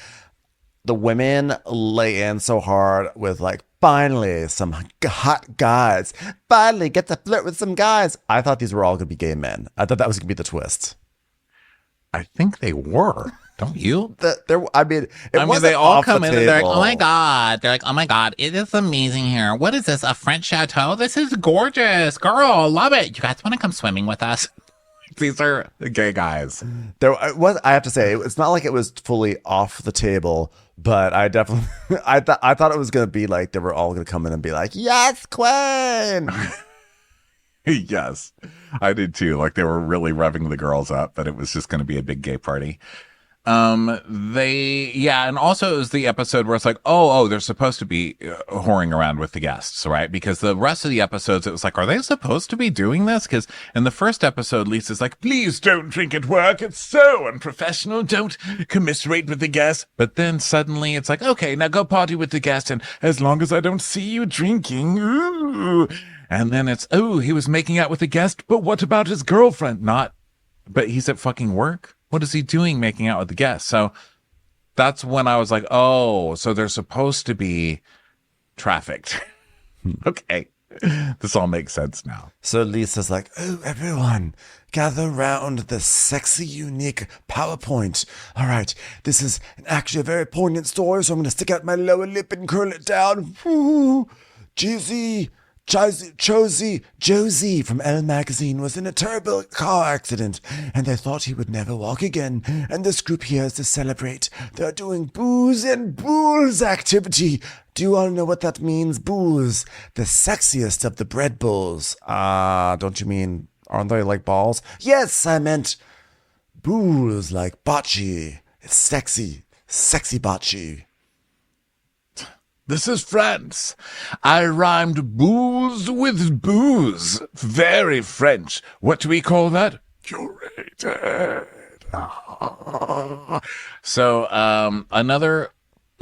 Speaker 2: the women lay in so hard with like, finally, some hot guys. Finally, get to flirt with some guys. I thought these were all going to be gay men. I thought that was going to be the twist.
Speaker 1: I think they were. Don't you?
Speaker 2: They
Speaker 1: all come in and they're like,
Speaker 9: Oh my God. They're like, oh my God, it is amazing here. What is this? A French chateau? This is gorgeous. Girl, love it. You guys want to come swimming with us?
Speaker 1: These are the gay guys.
Speaker 2: I have to say, it's not like it was fully off the table, but I definitely, I thought it was going to be like they were all going to come in and be like, yes, Queen.
Speaker 1: Yes, I did too. Like they were really revving the girls up that it was just going to be a big gay party. And also it was the episode where it's like, they're supposed to be whoring around with the guests, right? Because the rest of the episodes, it was like, are they supposed to be doing this? Because in the first episode, Lisa's like,
Speaker 6: please don't drink at work. It's so unprofessional. Don't commiserate with the guests.
Speaker 1: But then suddenly it's like, okay, now go party with the guest. And
Speaker 6: as long as I don't see you drinking, ooh. And then it's, he was making out with a guest, but what about his girlfriend?
Speaker 1: But he's at fucking work. What is he doing making out with the guest? So that's when I was like, so they're supposed to be trafficked. Okay. This all makes sense now.
Speaker 2: So Lisa's like, everyone, gather around the sexy, unique PowerPoint. All right, this is actually a very poignant story, so I'm going to stick out my lower lip and curl it down. Woo, cheesy. Josie from Elle magazine was in a terrible car accident, and they thought he would never walk again. And this group here is to celebrate. They're doing booze and bulls activity. Do you all know what that means? Bulls, the sexiest of the bread bulls. Don't you mean, aren't they like balls? Yes, I meant bulls like bocce. It's sexy bocce.
Speaker 6: This is France. I rhymed booze with booze. Very French. What do we call that? Curated.
Speaker 1: So, another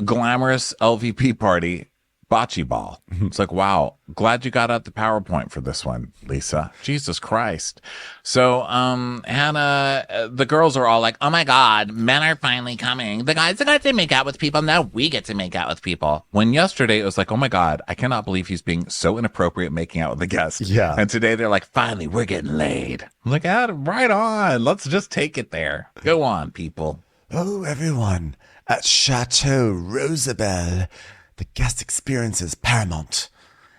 Speaker 1: glamorous LVP party, bocce ball. It's like, wow, glad you got out the PowerPoint for this one, Lisa. Jesus Christ. So, Hannah, the girls are all like, oh my God, men are finally coming. The guys get to make out with people. Now we get to make out with people. When yesterday it was like, oh my God, I cannot believe he's being so inappropriate making out with the guests.
Speaker 2: Yeah.
Speaker 1: And today they're like, finally, we're getting laid. I'm like, right on. Let's just take it there. Go on, people.
Speaker 2: Oh, everyone, at Chateau Rosabelle, the guest experience is paramount.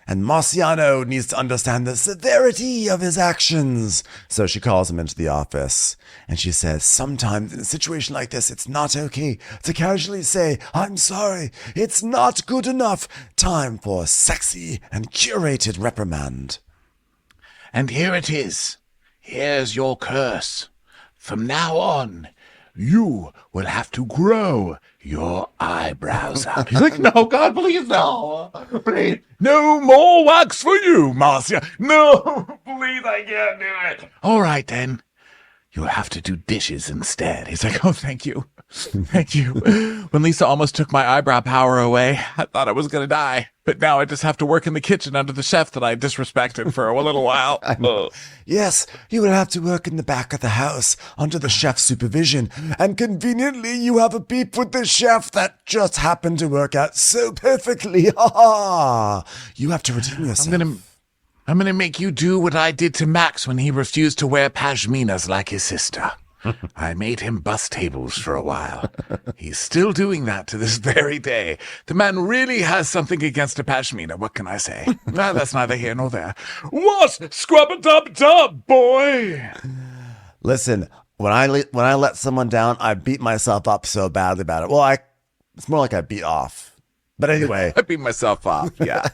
Speaker 2: And Marciano needs to understand the severity of his actions. So she calls him into the office and she says, sometimes in a situation like this, it's not okay to casually say, I'm sorry, it's not good enough. Time for sexy and curated reprimand.
Speaker 6: And here it is. Here's your curse. From now on, you will have to grow your eyebrows out. He's like, no, God, please, no. Please. No more wax for you, Marcia. No, please, I can't do it. All right, then. You'll have to do dishes instead. He's like, oh, thank you. Thank you. When Lisa almost took my eyebrow power away, I thought I was going to die. But now I just have to work in the kitchen under the chef that I disrespected for a little while.
Speaker 2: Yes, you will have to work in the back of the house under the chef's supervision. And conveniently, you have a beef with the chef that just happened to work out so perfectly. Ha ha! You have to redeem yourself.
Speaker 6: I'm gonna make you do what I did to Max when he refused to wear pashminas like his sister. I made him bus tables for a while. He's still doing that to this very day. The man really has something against a pashmina. What can I say? That's neither here nor there. What? Scrub-a-dub-dub, boy!
Speaker 2: Listen, when I let someone down, I beat myself up so badly about it. Well, it's more like I beat off. But anyway.
Speaker 1: I beat myself off. Yeah.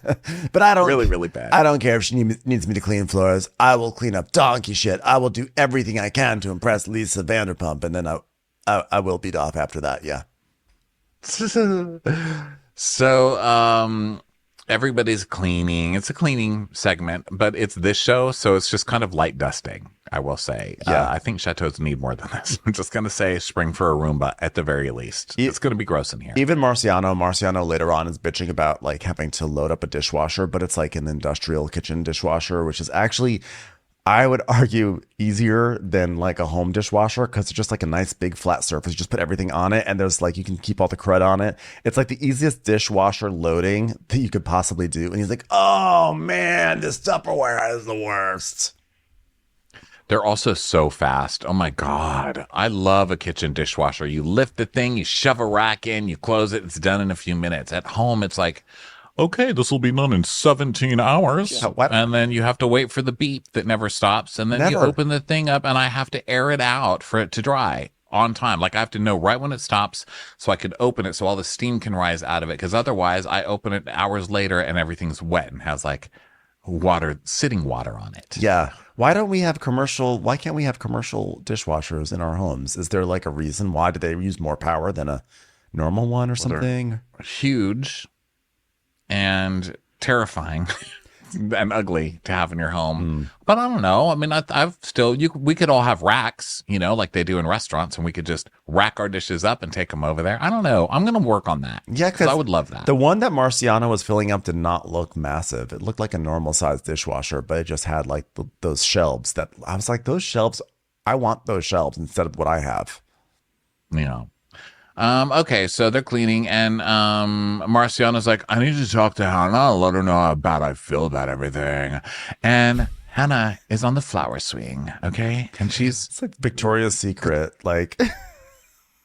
Speaker 2: But I don't.
Speaker 1: Really, really bad.
Speaker 2: I don't care if she needs me to clean floors. I will clean up donkey shit. I will do everything I can to impress Lisa Vanderpump. And then I will beat off after that. Yeah.
Speaker 1: So, everybody's cleaning. It's a cleaning segment, but it's this show, so it's just kind of light dusting, I will say.
Speaker 2: Yeah.
Speaker 1: I think chateaus need more than this. I'm just going to say spring for a Roomba at the very least. It's going to be gross in here.
Speaker 2: Even Marciano later on is bitching about like having to load up a dishwasher, but it's like an industrial kitchen dishwasher, which is actually, I would argue, easier than like a home dishwasher because it's just like a nice big flat surface. You just put everything on it and there's like, you can keep all the crud on it. It's like the easiest dishwasher loading that you could possibly do. And he's like, oh man, this Tupperware is the worst.
Speaker 1: They're also so fast. Oh my God. I love a kitchen dishwasher. You lift the thing, you shove a rack in, you close it, it's done in a few minutes. At home, it's like, okay, this will be done in 17 hours.
Speaker 2: Yeah, what?
Speaker 1: And then you have to wait for the beep that never stops. And then you open the thing up and I have to air it out for it to dry on time. Like I have to know right when it stops so I could open it so all the steam can rise out of it. Because otherwise I open it hours later and everything's wet and has like sitting water on it.
Speaker 2: Yeah. Why can't we have commercial dishwashers in our homes? Is there like a reason why? Do they use more power than a normal one or something?
Speaker 1: Huge and terrifying and ugly to have in your home. But I don't know. I mean, we could all have racks, like they do in restaurants, and we could just rack our dishes up and take them over there. I don't know. I'm going to work on that.
Speaker 2: Yeah, because
Speaker 1: I would love that.
Speaker 2: The one that Marciano was filling up did not look massive. It looked like a normal sized dishwasher, but it just had like those shelves that I was like, those shelves, I want those shelves instead of what I have.
Speaker 1: Okay, so they're cleaning, and Marciano's like, I need to talk to Hannah, let her know how bad I feel about everything. And Hannah is on the flower swing, okay? And
Speaker 2: It's like Victoria's Secret, like...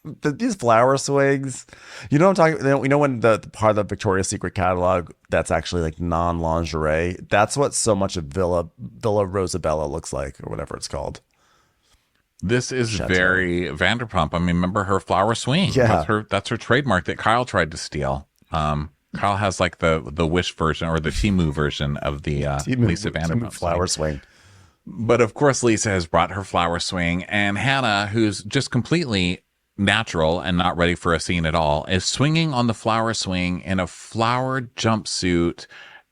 Speaker 2: These flower swings. You know what I'm talking. You know when the part of the Victoria's Secret catalog that's actually like non-lingerie. That's what so much of Villa Rosabella looks like, or whatever it's called.
Speaker 1: This is
Speaker 2: Chateau.
Speaker 1: very Vanderpump. I mean, remember her flower swing?
Speaker 2: Yeah.
Speaker 1: That's her trademark that Kyle tried to steal. Kyle has like the Wish version or the Temu version of the Lisa Vanderpump
Speaker 2: flower swing.
Speaker 1: But of course, Lisa has brought her flower swing, and Hannah, who's just completely natural and not ready for a scene at all, is swinging on the flower swing in a flowered jumpsuit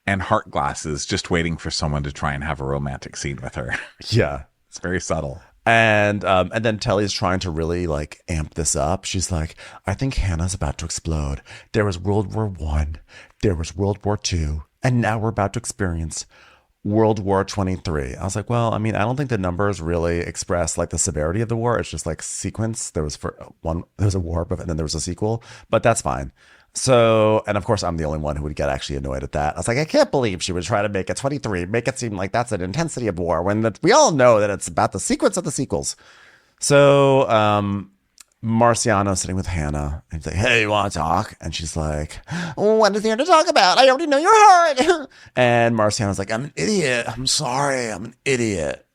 Speaker 1: and heart glasses, just waiting for someone to try and have a romantic scene with her.
Speaker 2: Yeah.
Speaker 1: It's very subtle.
Speaker 2: And then Telly's trying to really like amp this up. She's like, I think Hannah's about to explode. There was World War I, there was World War II, and now we're about to experience World War 23. I was like, well, I mean, I don't think the numbers really express like the severity of the war. It's just like sequence. There was a war, but then there was a sequel, but that's fine. So, and of course, I'm the only one who would get actually annoyed at that. I was like, I can't believe she would try to make it 23, make it seem like that's an intensity of war when we all know that it's about the sequence of the sequels. So, Marciano sitting with Hannah and he's like, hey, you want to talk? And she's like, what is there to talk about? I already know your heart. And Marciano's like, I'm an idiot. I'm sorry. I'm an idiot.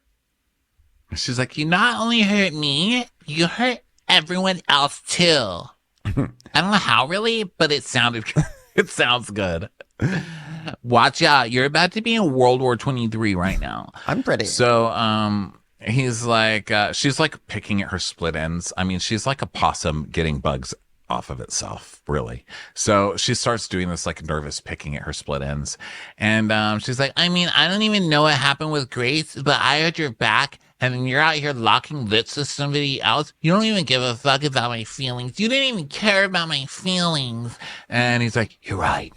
Speaker 9: She's like, you not only hurt me, you hurt everyone else too. I don't know how really, but it sounded,
Speaker 1: It sounds good.
Speaker 9: watch out. You're about to be in World War 23 right now.
Speaker 7: I'm pretty.
Speaker 1: So, he's like, she's like picking at her split ends. I mean, she's like a possum getting bugs off of itself, really. So she starts doing this like nervous picking at her split ends. And she's like, I mean, I don't even know what happened with Grace, but I heard your back. And then you're out here locking lips with somebody else. You don't even give a fuck about my feelings. You didn't even care about my feelings. And he's like, you're right.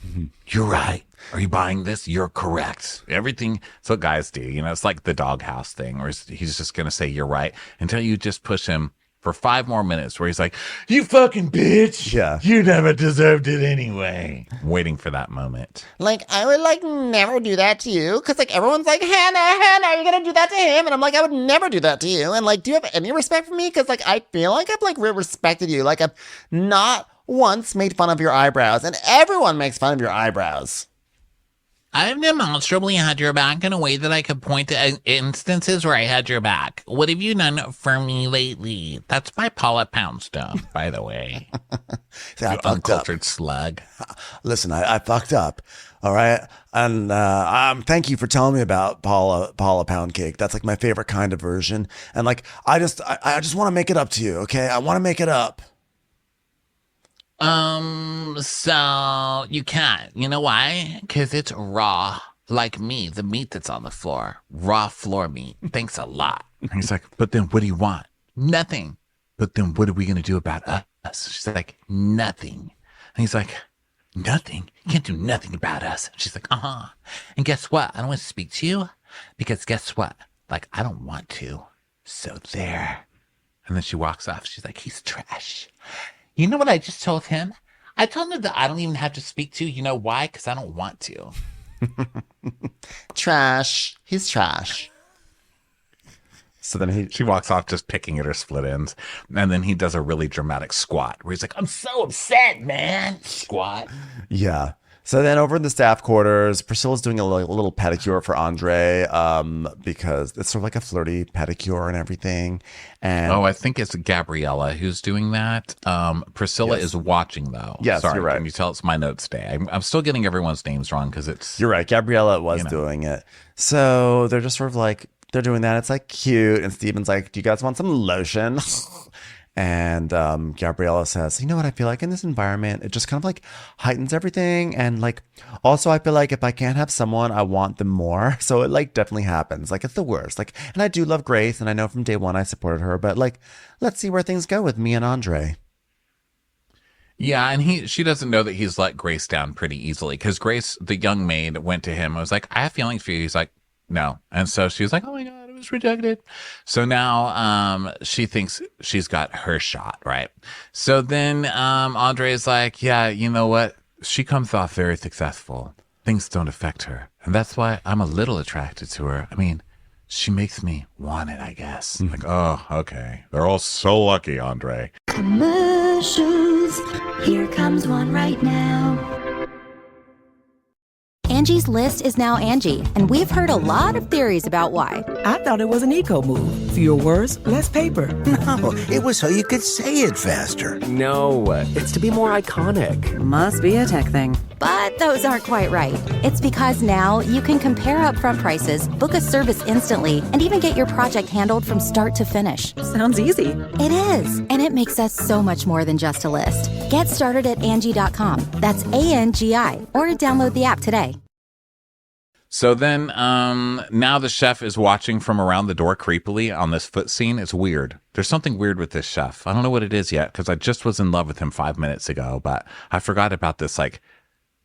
Speaker 1: You're right. Are you buying this? You're correct. Everything. That's what guys do. You know, it's like the doghouse thing where he's just going to say, you're right, until you just push him for 5 more minutes where he's like, you fucking bitch.
Speaker 2: Yeah.
Speaker 1: You never deserved it anyway. I'm waiting for that moment.
Speaker 7: Like, I would, like, never do that to you. Because, like, everyone's like, Hannah, you're going to do that to him. And I'm like, I would never do that to you. And, like, do you have any respect for me? Because, like, I feel like I've, like, respected you. Like, I've not once made fun of your eyebrows. And everyone makes fun of your eyebrows.
Speaker 9: I've demonstrably had your back in a way that I could point to instances where I had your back. What have you done for me lately? That's by Paula Poundstone, by the way.
Speaker 2: See, I
Speaker 9: You
Speaker 2: fucked up.
Speaker 9: uncultured slug.
Speaker 2: Listen, I fucked up. All right. And thank you for telling me about Paula Pound Cake. That's like my favorite kind of version. And like, I just want to make it up to you. Okay. I want to make it up.
Speaker 9: So you can't. You know why? Because it's raw, like me, the meat that's on the floor. Raw floor meat. Thanks a lot.
Speaker 1: And he's like, but then what do you want?
Speaker 9: Nothing.
Speaker 1: But then what are we going to do about us?
Speaker 9: She's like, nothing.
Speaker 1: And he's like,
Speaker 9: Nothing? You can't do nothing about us. She's like, uh-huh. And guess what? I don't want to speak to you because guess what? Like, I don't want to. So there.
Speaker 1: and then she walks off. She's like,
Speaker 9: He's trash. You know what I just told him? I told him that I don't even have to speak to. You know why? Because I don't want to.
Speaker 7: Trash. He's trash.
Speaker 2: So then
Speaker 1: she walks off just picking at her split ends. And then he does a really dramatic squat where he's like,
Speaker 9: I'm so upset, man. Squat.
Speaker 2: yeah. So then over in the staff quarters, Priscilla's doing a little pedicure for Andre because it's sort of like a flirty pedicure and everything. And
Speaker 1: oh, I think it's Gabriella who's doing that. Priscilla
Speaker 2: Yes.
Speaker 1: is watching, though.
Speaker 2: Yes,
Speaker 1: Sorry,
Speaker 2: you're right.
Speaker 1: Can you tell it's my notes day? I'm still getting everyone's names wrong because it's...
Speaker 2: You're right. Gabriella was doing it. So they're just sort of like, they're doing that. It's like cute. And Steven's like, do you guys want some lotion? And Gabriella says, you know what I feel like in this environment? It just kind of like heightens everything. And like, also I feel like if I can't have someone, I want them more. So it like definitely happens. Like it's the worst. Like, and I do love Grace. And I know from day one I supported her. But like, let's see where things go with me and Andre.
Speaker 1: Yeah, and she doesn't know that he's let Grace down pretty easily because Grace, the young maid, went to him and was like, I have feelings for you. He's like, no. And so she was like, oh my God, it was rejected. So now she thinks she's got her shot, right? So then Andre is like, yeah, you know what? She comes off very successful. Things don't affect her. And that's why I'm a little attracted to her. I mean, she makes me want it, I guess. Like, oh, okay. They're all so lucky, Andre.
Speaker 10: Commercials. Here comes one right now.
Speaker 3: Angie's List is now Angie, and we've heard a lot of theories about why.
Speaker 11: I thought it was an eco move. Fewer words, less paper.
Speaker 12: No, it was so you could say it faster.
Speaker 5: No, it's to be more iconic.
Speaker 3: Must be a tech thing. But those aren't quite right. It's because now you can compare upfront prices, book a service instantly, and even get your project handled from start to finish.
Speaker 11: Sounds easy.
Speaker 3: It is, and it makes us so much more than just a list. Get started at Angie.com. That's ANGI, or download the app today.
Speaker 1: So then now the chef is watching from around the door creepily on this foot scene. It's weird. There's something weird with this chef. I don't know what it is yet because I just was in love with him 5 minutes ago, but I forgot about this, like,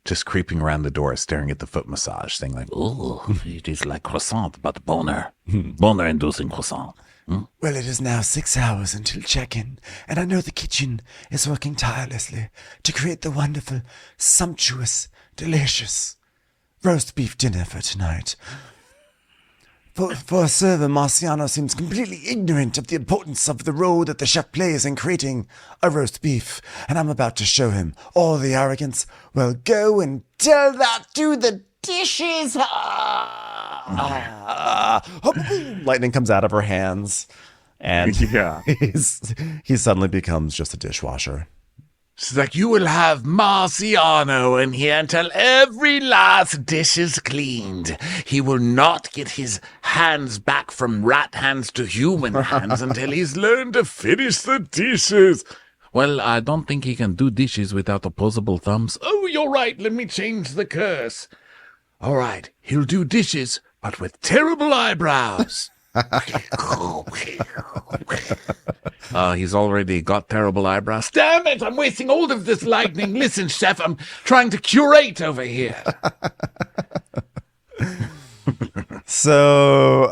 Speaker 1: just creeping around the door, staring at the foot massage thing, like, oh, it is like croissant, but boner-inducing croissant.
Speaker 2: Well, it is now 6 hours until check-in, and I know the kitchen is working tirelessly to create the wonderful, sumptuous, delicious roast beef dinner for tonight. For a server, Marciano seems completely ignorant of the importance of the role that the chef plays in creating a roast beef, and I'm about to show him all the arrogance. Well, go and tell that to the dishes. Lightning comes out of her hands, and he suddenly becomes just a dishwasher.
Speaker 6: She's like, you will have Marciano in here until every last dish is cleaned. He will not get his hands back from rat hands to human hands until he's learned to finish the dishes. Well, I don't think he can do dishes without opposable thumbs. Oh, you're right. Let me change the curse. All right. He'll do dishes, but with terrible eyebrows. He's already got terrible eyebrows. Damn it, I'm wasting all of this lightning. Listen, chef, I'm trying to curate over here.
Speaker 2: So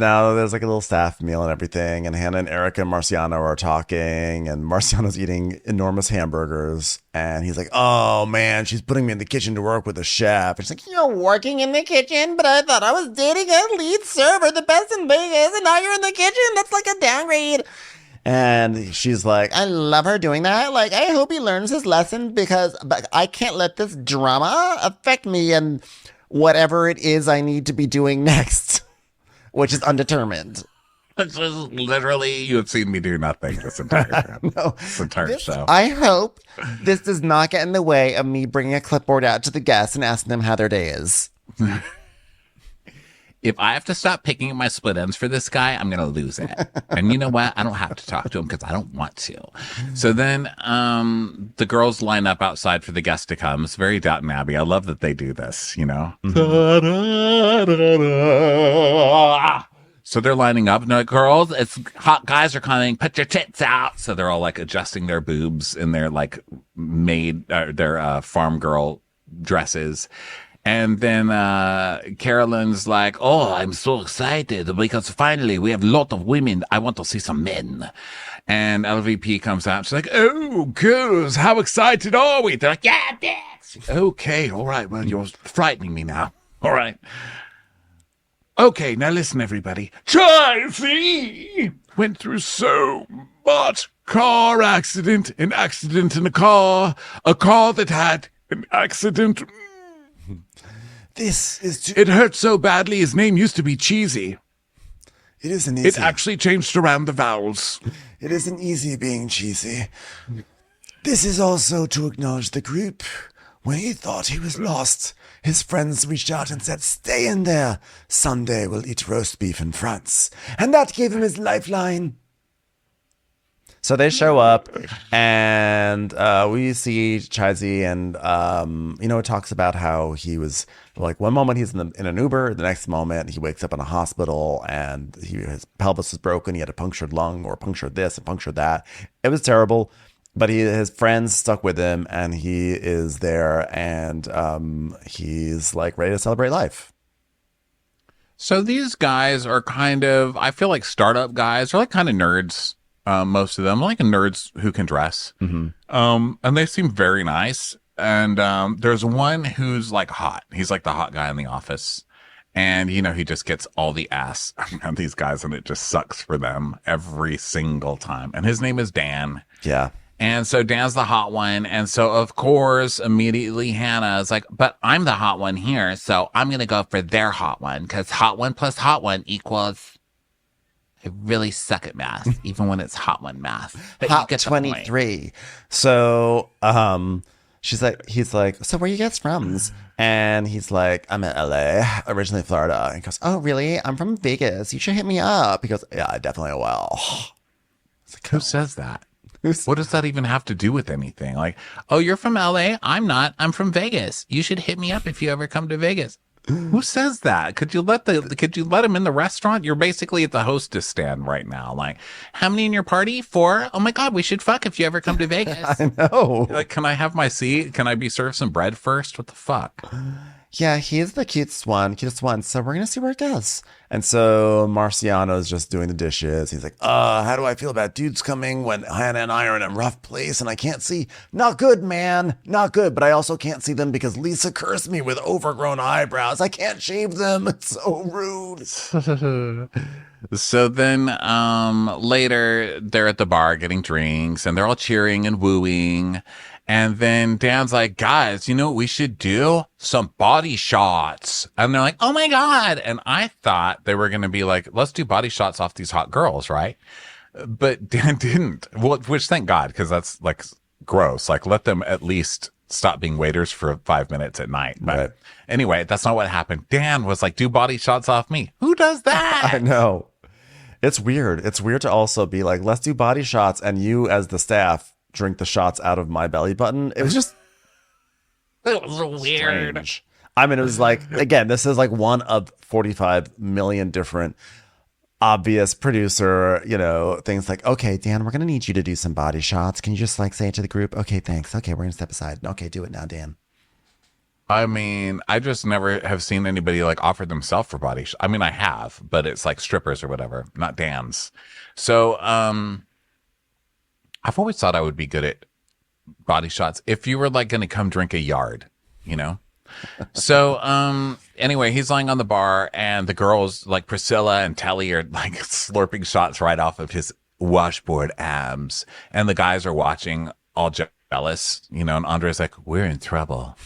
Speaker 2: now there's like a little staff meal and everything, and Hannah and Erica and Marciano are talking, and Marciano's eating enormous hamburgers, and he's like, oh man, she's putting me in the kitchen to work with a chef. And she's like,
Speaker 7: You're working in the kitchen, but I thought I was dating a lead server, the best in Vegas, and now you're in the kitchen? That's like a downgrade.
Speaker 2: and she's like,
Speaker 7: I love her doing that. Like, I hope he learns his lesson but I can't let this drama affect me and whatever it is I need to be doing next, which is undetermined.
Speaker 1: It's just literally, you have seen me do nothing this entire show.
Speaker 7: I hope this does not get in the way of me bringing a clipboard out to the guests and asking them how their day is.
Speaker 1: If I have to stop picking my split ends for this guy, I'm going to lose it. And you know what? I don't have to talk to him because I don't want to. So then the girls line up outside for the guest to come. It's very Downton Abbey. I love that they do this, you know? So they're lining up. And they're like, girls, it's hot guys are coming. Put your tits out. So they're all like adjusting their boobs in their like their farm girl dresses. And then Carolyn's like, oh, I'm so excited because finally we have a lot of women. I want to see some men. And LVP comes out. She's like, oh, girls, how excited are we? They're like, yeah, bitch. Okay, all right. Well, you're frightening me now. All right. Okay, now listen, everybody. Chelsea went through so much. Car accident, an accident in a car that had an accident. It hurt so badly, his name used to be Cheesy.
Speaker 2: It isn't easy.
Speaker 6: It actually changed around the vowels.
Speaker 2: It isn't easy being cheesy. This is also to acknowledge the group. When he thought he was lost, his friends reached out and said, stay in there. Someday we'll eat roast beef in France. And that gave him his lifeline. So they show up, and we see Chizzy, and it talks about how he was like, one moment he's in an Uber, the next moment he wakes up in a hospital, and his pelvis was broken. He had a punctured lung, or punctured this and punctured that. It was terrible, but his friends stuck with him, and he is there, and he's like ready to celebrate life.
Speaker 1: So these guys are kind of, I feel like startup guys are like kind of nerds. Most of them like nerds who can dress.
Speaker 2: Mm-hmm.
Speaker 1: And they seem very nice. And there's one who's like hot. He's like the hot guy in the office. And, he just gets all the ass on these guys, and it just sucks for them every single time. And his name is Dan.
Speaker 2: Yeah.
Speaker 1: And so Dan's the hot one. And so, of course, immediately Hannah is like, but I'm the hot one here. So I'm going to go for their hot one, because hot one plus hot one equals... I really suck at math, even when it's hot one math. But
Speaker 2: Hot 23. So he's like, so where you guys from? And he's like, I'm in LA, originally Florida. And he goes, oh, really? I'm from Vegas. You should hit me up. He goes, yeah, I definitely will.
Speaker 1: Like, who says that? What does that even have to do with anything? Like, oh, you're from LA? I'm not. I'm from Vegas. You should hit me up if you ever come to Vegas. Who says that? Could you let him in the restaurant? You're basically at the hostess stand right now. Like, how many in your party? 4? Oh my God, we should fuck if you ever come to Vegas.
Speaker 2: I know.
Speaker 1: Like, can I have my seat? Can I be served some bread first? What the fuck?
Speaker 2: Yeah, he's the cutest one. So we're going to see where it goes. And so Marciano's just doing the dishes. He's like, how do I feel about dudes coming when Hannah and I are in a rough place and I can't see? Not good, man. Not good. But I also can't see them because Lisa cursed me with overgrown eyebrows. I can't shave them. It's so rude.
Speaker 1: So then later they're at the bar getting drinks and they're all cheering and wooing. And then Dan's like, guys, you know what we should do? Some body shots. And they're like, oh my God. And I thought they were going to be like, let's do body shots off these hot girls, right? But Dan didn't. Well, which thank God, because that's like gross. Like, let them at least stop being waiters for 5 minutes at night. But
Speaker 2: right.
Speaker 1: Anyway, that's not what happened. Dan was like, do body shots off me. Who does that?
Speaker 2: I know. It's weird. It's weird to also be like, let's do body shots. And you as the staff drink the shots out of my belly button. It was just
Speaker 9: it was weird.
Speaker 2: Strange. I mean, it was like, again, this is like one of 45 million different obvious producer, things like, okay, Dan, we're going to need you to do some body shots. Can you just like say it to the group? Okay, thanks. Okay, we're going to step aside. Okay, do it now, Dan.
Speaker 1: I mean, I just never have seen anybody like offer themselves for body shots. I mean, I have, but it's like strippers or whatever, not Dan's. So, I've always thought I would be good at body shots if you were like going to come drink a yard, So, anyway, he's lying on the bar and the girls like Priscilla and Telly are like slurping shots right off of his washboard abs. And the guys are watching all jealous, and Andre's like, we're in trouble.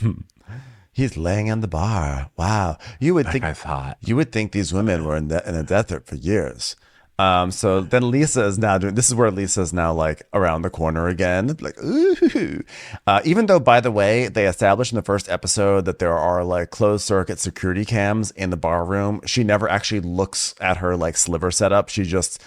Speaker 2: He's laying on the bar. Wow. You would think these women were in a desert for years. So then Lisa is now this is where Lisa is now like around the corner again, like, ooh. Even though, by the way, they established in the first episode that there are like closed circuit security cams in the bar room, she never actually looks at her like sliver setup. She just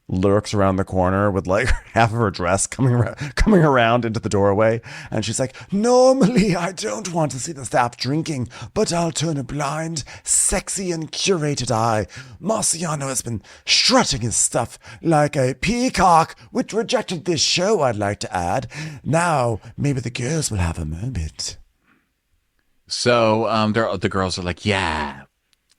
Speaker 2: lurks around the corner with like half of her dress coming around into the doorway. And she's like, normally I don't want to see the staff drinking, but I'll turn a blind, sexy and curated eye. Marciano has been strutting his stuff like a peacock, which rejected this show, I'd like to add. Now, maybe the girls will have a moment.
Speaker 1: So the girls are like, yeah,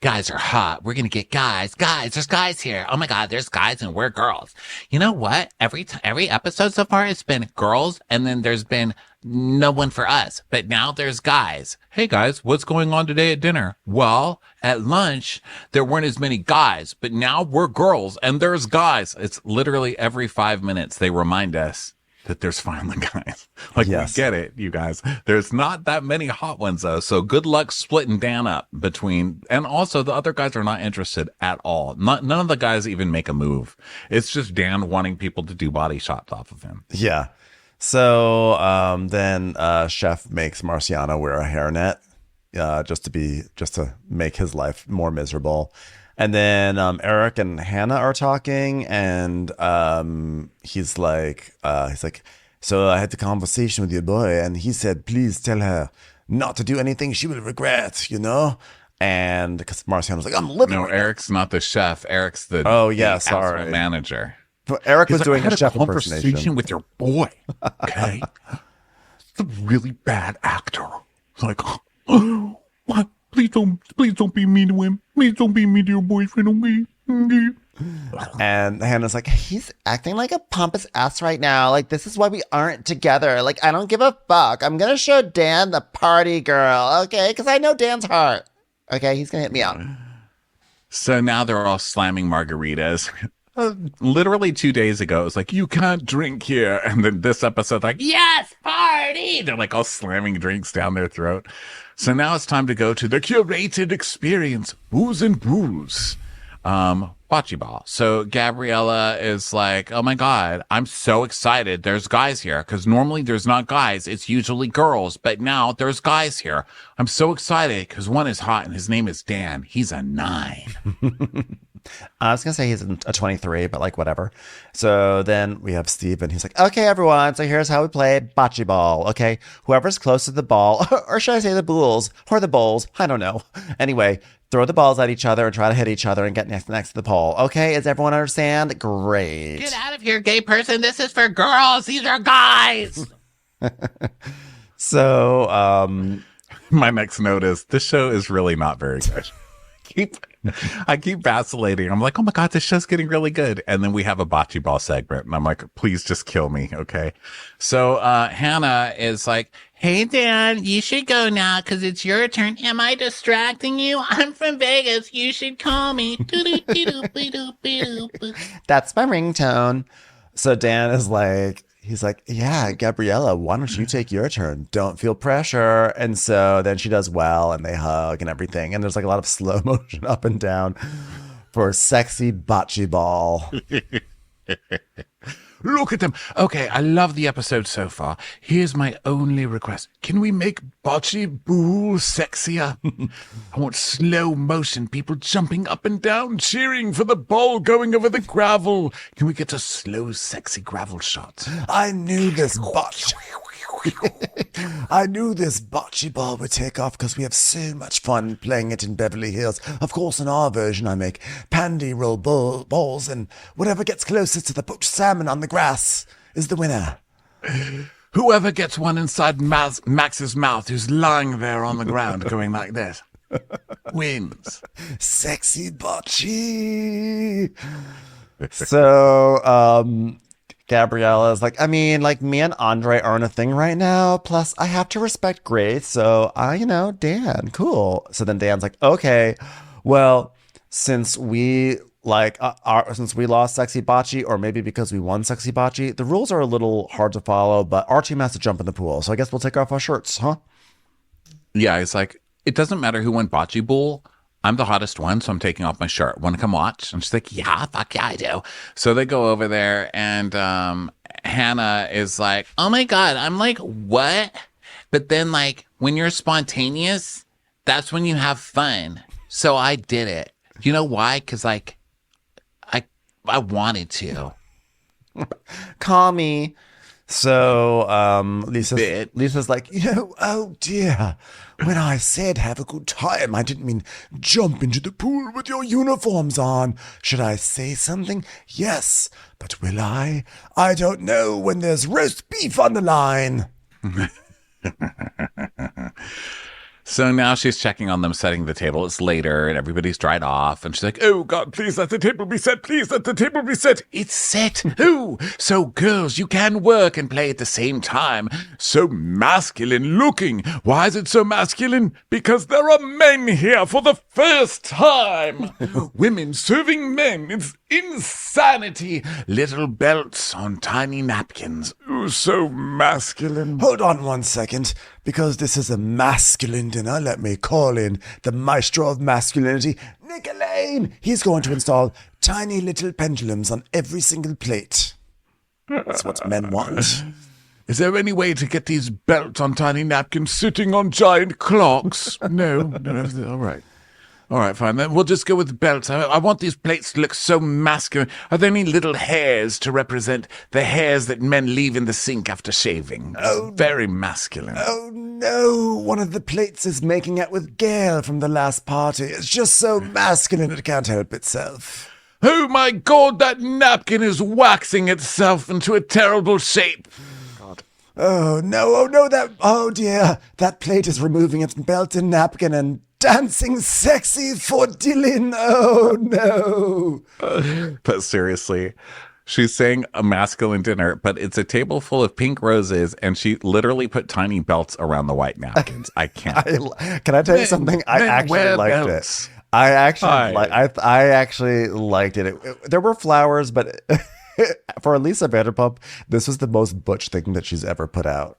Speaker 1: guys are hot. We're going to get guys. Guys, there's guys here. Oh my God, there's guys and we're girls. You know what? Every episode so far, it's been girls and then there's been no one for us. But now there's guys. Hey guys, what's going on today at dinner? Well, at lunch, there weren't as many guys, but now we're girls and there's guys. It's literally every 5 minutes they remind us that there's finally guys. Like, yes. We get it, you guys. There's not that many hot ones, though. So good luck splitting Dan up between... And also, the other guys are not interested at all. None of the guys even make a move. It's just Dan wanting people to do body shots off of him.
Speaker 2: Yeah. So then Chef makes Marciano wear a hairnet just to make his life more miserable. And then Eric and Hannah are talking, and he's like, so I had the conversation with your boy, and he said, please tell her not to do anything she will regret, And because Marciano's like, I'm living.
Speaker 1: No, Eric's not the chef. Eric's the
Speaker 2: sorry,
Speaker 1: manager.
Speaker 2: But Eric was doing
Speaker 1: a
Speaker 2: chef
Speaker 1: conversation with your boy. Okay, it's a really bad actor. It's like, oh, what? Please don't be mean to him. Please don't be mean to your boyfriend, okay?
Speaker 2: And Hannah's like,
Speaker 7: he's acting like a pompous ass right now. Like, this is why we aren't together. Like, I don't give a fuck. I'm going to show Dan the party girl, okay? Because I know Dan's heart. Okay, he's going to hit me out.
Speaker 1: So now they're all slamming margaritas. Literally 2 days ago, it was like, you can't drink here. And then this episode, like, yes, party. They're like all slamming drinks down their throat. So now it's time to go to the curated experience, booze and booze. Bocce ball. So Gabriella is like, oh my God, I'm so excited. There's guys here. Because normally there's not guys. It's usually girls. But now there's guys here. I'm so excited because one is hot and his name is Dan. He's a 9.
Speaker 2: I was going to say he's a 23, but like whatever. So then we have Steve and he's like, okay, everyone. So here's how we play bocce ball. Okay. Whoever's close to the ball, or should I say the bulls or the bowls? I don't know. Anyway, throw the balls at each other and try to hit each other and get next to the pole. Okay. Does everyone understand? Great.
Speaker 9: Get out of here, gay person. This is for girls. These are guys.
Speaker 2: So,
Speaker 1: my next note is this show is really not very good. I keep vacillating. I'm like, oh my God, this show's getting really good. And then we have a bocce ball segment. And I'm like, please just kill me. Okay. So Hannah is like, hey, Dan, you should go now because it's your turn. Am I distracting you? I'm from Vegas. You should call me.
Speaker 2: that's my ringtone. So Dan is like, he's like, yeah, Gabriella, why don't you take your turn? Don't feel pressure. And so then she does well and they hug and everything. And there's like a lot of slow motion up and down for sexy bocce ball.
Speaker 6: Look at them. Okay, I love the episode so far. Here's my only request. Can we make bocce boo sexier? I want slow motion, people jumping up and down, cheering for the ball going over the gravel. Can we get a slow, sexy gravel shot?
Speaker 12: I knew this bocce ball would take off because we have so much fun playing it in Beverly Hills. Of course, in our version, I make pandy roll balls, and whatever gets closest to the poached salmon on the grass is the winner.
Speaker 6: Whoever gets one inside Max's mouth who's lying there on the ground going like this wins.
Speaker 12: Sexy bocce.
Speaker 2: So, Gabriella is like, I mean, like me and Andre aren't a thing right now. Plus, I have to respect Grace. So, Dan, cool. So then Dan's like, okay, well, since we since we lost Sexy Bocce, or maybe because we won Sexy Bocce, the rules are a little hard to follow, but our team has to jump in the pool. So I guess we'll take off our shirts, huh?
Speaker 1: Yeah, it's like, it doesn't matter who won Bocce Bowl. I'm the hottest one, so I'm taking off my shirt. Want to come watch? And she's like, yeah, fuck yeah, I do. So they go over there, and Hannah is like, oh my God. I'm like, what? But then, like, when you're spontaneous, that's when you have fun. So I did it. You know why? Because, like, I wanted to.
Speaker 2: Call me. So Lisa's like,
Speaker 12: oh dear. When I said have a good time, I didn't mean jump into the pool with your uniforms on. Should I say something? Yes, but will I? I don't know when there's roast beef on the line.
Speaker 1: So now she's checking on them setting the table. It's later and everybody's dried off. And she's like, oh God, please let the table be set. Please let the table be set. It's set. Oh, so girls, you can work and play at the same time.
Speaker 6: So masculine looking. Why is it so masculine? Because there are men here for the first time. Women serving men. It's insanity. Little belts on tiny napkins. Oh, so masculine.
Speaker 12: Hold on 1 second. Because this is a masculine dinner, let me call in the maestro of masculinity, Nick Elaine. He's going to install tiny little pendulums on every single plate. That's what men want.
Speaker 6: Is there any way to get these belts on tiny napkins sitting on giant clocks? No. All right, fine. Then we'll just go with belts. I want these plates to look so masculine. Are there any little hairs to represent the hairs that men leave in the sink after shaving? Oh, very masculine.
Speaker 12: Oh, no. One of the plates is making out with Gail from the last party. It's just so masculine it can't help itself.
Speaker 6: Oh, my God, that napkin is waxing itself into a terrible shape.
Speaker 12: Oh, no, oh dear. That plate is removing its belt and napkin and dancing sexy for Dylan. Oh, no.
Speaker 1: But seriously, she's saying a masculine dinner, but it's a table full of pink roses, and she literally put tiny belts around the white napkins. I can't.
Speaker 2: Can I tell you something? I actually liked it. I actually
Speaker 1: Hi.
Speaker 2: I actually liked it. There were flowers, but for Lisa Vanderpump, this was the most butch thing that she's ever put out.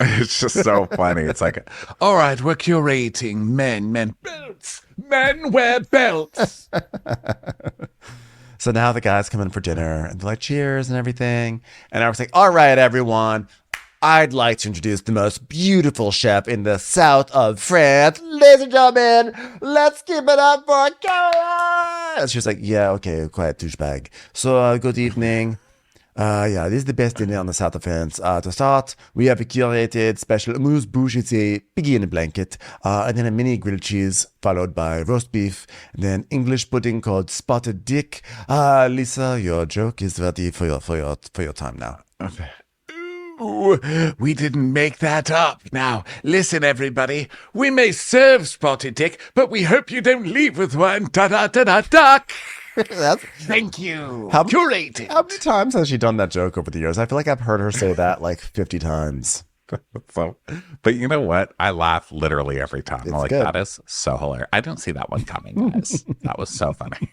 Speaker 1: It's just so funny. It's like, all right, we're curating men belts. Men wear belts.
Speaker 2: So now the guys come in for dinner and they're like, cheers and everything. And I was like, all right, everyone, I'd like to introduce the most beautiful chef in the south of France. Ladies and gentlemen, let's give it up for Caroline. And she was like, yeah, okay, quiet, douchebag. So good evening. Yeah, this is the best dinner on the south of France. To start, we have a curated special amuse bouche. It's a piggy in a blanket, and then a mini grilled cheese, followed by roast beef, and then English pudding called spotted dick. Lisa, your joke is ready for your time now.
Speaker 1: Okay. Ooh, we didn't make that up. Now, listen, everybody. We may serve spotted dick, but we hope you don't leave with one. Da-da-da-da-duck. Thank you. Curated.
Speaker 2: How many times has she done that joke over the years? I feel like I've heard her say that like 50 times.
Speaker 1: So, but you know what? I laugh literally every time. I'm like,
Speaker 2: good.
Speaker 1: that is so hilarious. I didn't see that one coming, guys. That was so funny.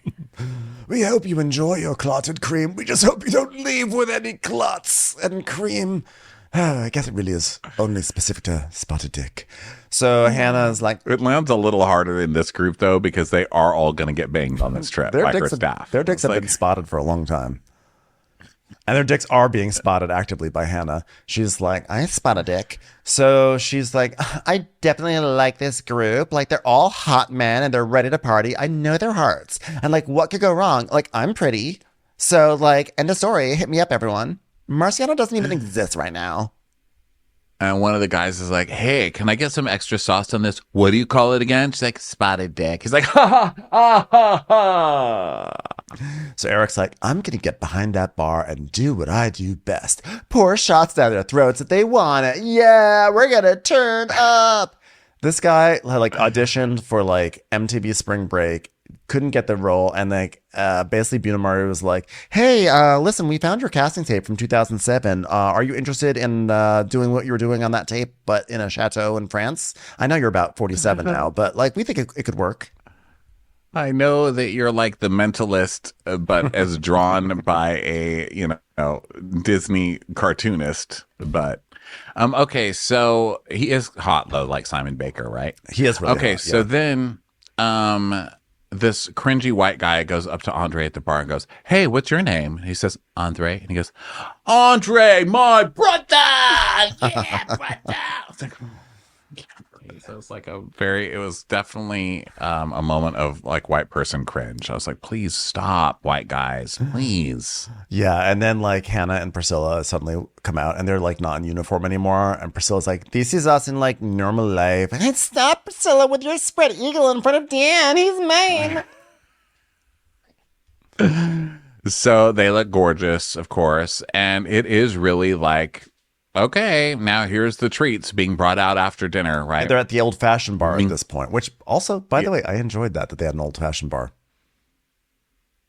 Speaker 12: We hope you enjoy your clotted cream. We just hope you don't leave with any clots and cream.
Speaker 2: I guess it really is only specific to spotted dick. So Hannah's like,
Speaker 1: It lands a little harder in this group, though, because they are all going to get banged on this trip by her staff.
Speaker 2: Their dicks have been spotted for a long time. And their dicks are being spotted actively by Hannah. She's like, I spot a dick. So she's like, I definitely like this group. Like, they're all hot men and they're ready to party. I know their hearts. And like, what could go wrong? Like, I'm pretty. So like, end of story. Hit me up, everyone. Marciano doesn't even exist right now.
Speaker 1: And one of the guys is like, hey, can I get some extra sauce on this? What do you call it again? She's like, spotted dick. He's like, ha ha ha ha.
Speaker 2: So Eric's like, I'm going to get behind that bar and do what I do best. Pour shots down their throats if they want it. Yeah, we're going to turn up. This guy like auditioned for like MTV Spring Break, couldn't get the role, and like basically Bunamari was like, hey, listen, we found your casting tape from 2007. Are you interested in doing what you were doing on that tape, but in a chateau in France? I know you're about 47 now, but like we think it could work.
Speaker 1: I know that you're like the mentalist, but as drawn by a, Disney cartoonist. But, okay, so he is hot though, like Simon Baker, right?
Speaker 2: He is really
Speaker 1: okay.
Speaker 2: hot,
Speaker 1: So
Speaker 2: yeah.
Speaker 1: then, this cringy white guy goes up to Andre at the bar and goes, hey, what's your name? And he says, Andre. And he goes, Andre, my brother. Yeah, brother. It's like, so it's like it was definitely a moment of like white person cringe. I was like, please stop, white guys, please.
Speaker 2: Yeah, and then like Hannah and Priscilla suddenly come out and they're like not in uniform anymore. And Priscilla's like, this is us in like normal life. And stop, Priscilla, with your spread eagle in front of Dan. He's mine.
Speaker 1: So they look gorgeous, of course. And it is really like, okay, now here's the treats being brought out after dinner, right?
Speaker 2: And they're at the old fashioned bar at this point, which also, by the way, I enjoyed that they had an old fashioned bar.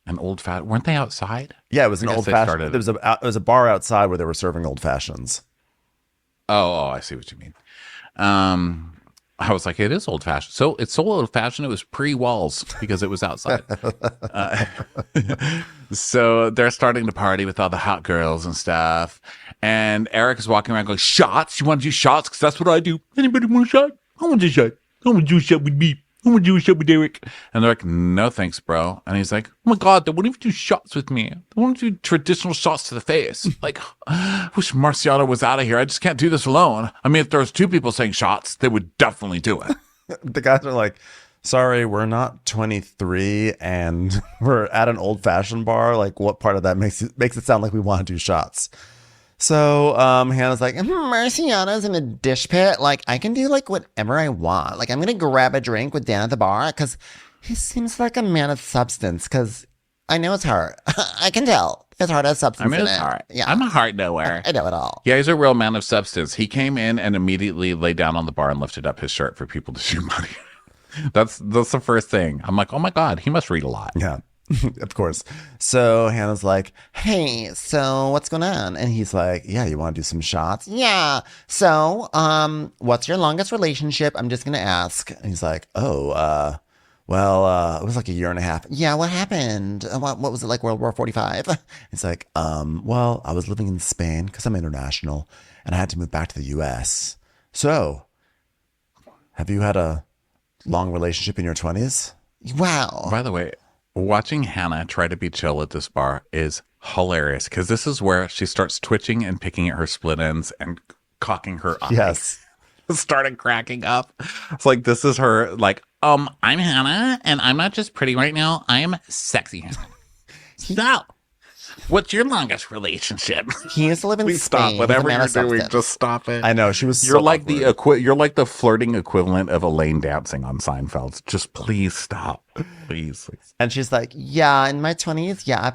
Speaker 1: Weren't they outside?
Speaker 2: Yeah, it was an old fashioned. It was a bar outside where they were serving old fashions.
Speaker 1: Oh, I see what you mean. I was like, it is old fashioned. So it's so old fashioned. It was pre-walls because it was outside. So they're starting to party with all the hot girls and stuff. And Eric is walking around going, shots? You want to do shots? Because that's what I do. Anybody want a shot? I want a shot. I want to do a shot with me. I want to do a shot with Eric. And they're like, no thanks, bro. And he's like, oh my God, they won't even do shots with me. They won't do traditional shots to the face. Like, I wish Marciano was out of here. I just can't do this alone. I mean, if there was two people saying shots, they would definitely do it.
Speaker 2: The guys are like, sorry, we're not 23 and we're at an old fashioned bar. Like, what part of that makes it sound like we want to do shots? So Hannah's like, Marciano's in a dish pit. Like, I can do like whatever I want. Like, I'm gonna grab a drink with Dan at the bar because he seems like a man of substance. Because I know his heart. I can tell his heart has substance.
Speaker 1: I mean,
Speaker 2: in
Speaker 1: his
Speaker 2: it.
Speaker 1: heart.
Speaker 2: Yeah,
Speaker 1: I'm a heart knower.
Speaker 2: I know it all.
Speaker 1: Yeah, he's a real man of substance. He came in and immediately laid down on the bar and lifted up his shirt for people to see money. That's the first thing. I'm like, oh my God, he must read a lot.
Speaker 2: Yeah. Of course. So Hannah's like, hey, so what's going on? And he's like, yeah, you want to do some shots? Yeah. So, what's your longest relationship? I'm just going to ask. And he's like, well, it was like a year and a half. Yeah, what happened? What was it like World War 45? It's like, well, I was living in Spain because I'm international and I had to move back to the US. So, have you had a long relationship in your 20s?
Speaker 7: Wow.
Speaker 1: By the way, watching Hannah try to be chill at this bar is hilarious because this is where she starts twitching and picking at her split ends and cocking her eye.
Speaker 2: Yes.
Speaker 1: Started cracking up. It's like, this is her, like, I'm Hannah, and I'm not just pretty right now. I am sexy Hannah. So, what's your longest relationship?
Speaker 7: He used to live in
Speaker 1: Please
Speaker 7: Spain.
Speaker 1: stop.
Speaker 7: He's a
Speaker 1: Whatever
Speaker 7: man
Speaker 1: you're
Speaker 7: of
Speaker 1: doing,
Speaker 7: substance.
Speaker 1: just stop it.
Speaker 2: I know, she was
Speaker 1: You're
Speaker 2: so
Speaker 1: like
Speaker 2: awkward.
Speaker 1: you're like the flirting equivalent of Elaine dancing on Seinfeld. Just please stop. Please.
Speaker 7: And she's like, yeah, in my 20s, yeah,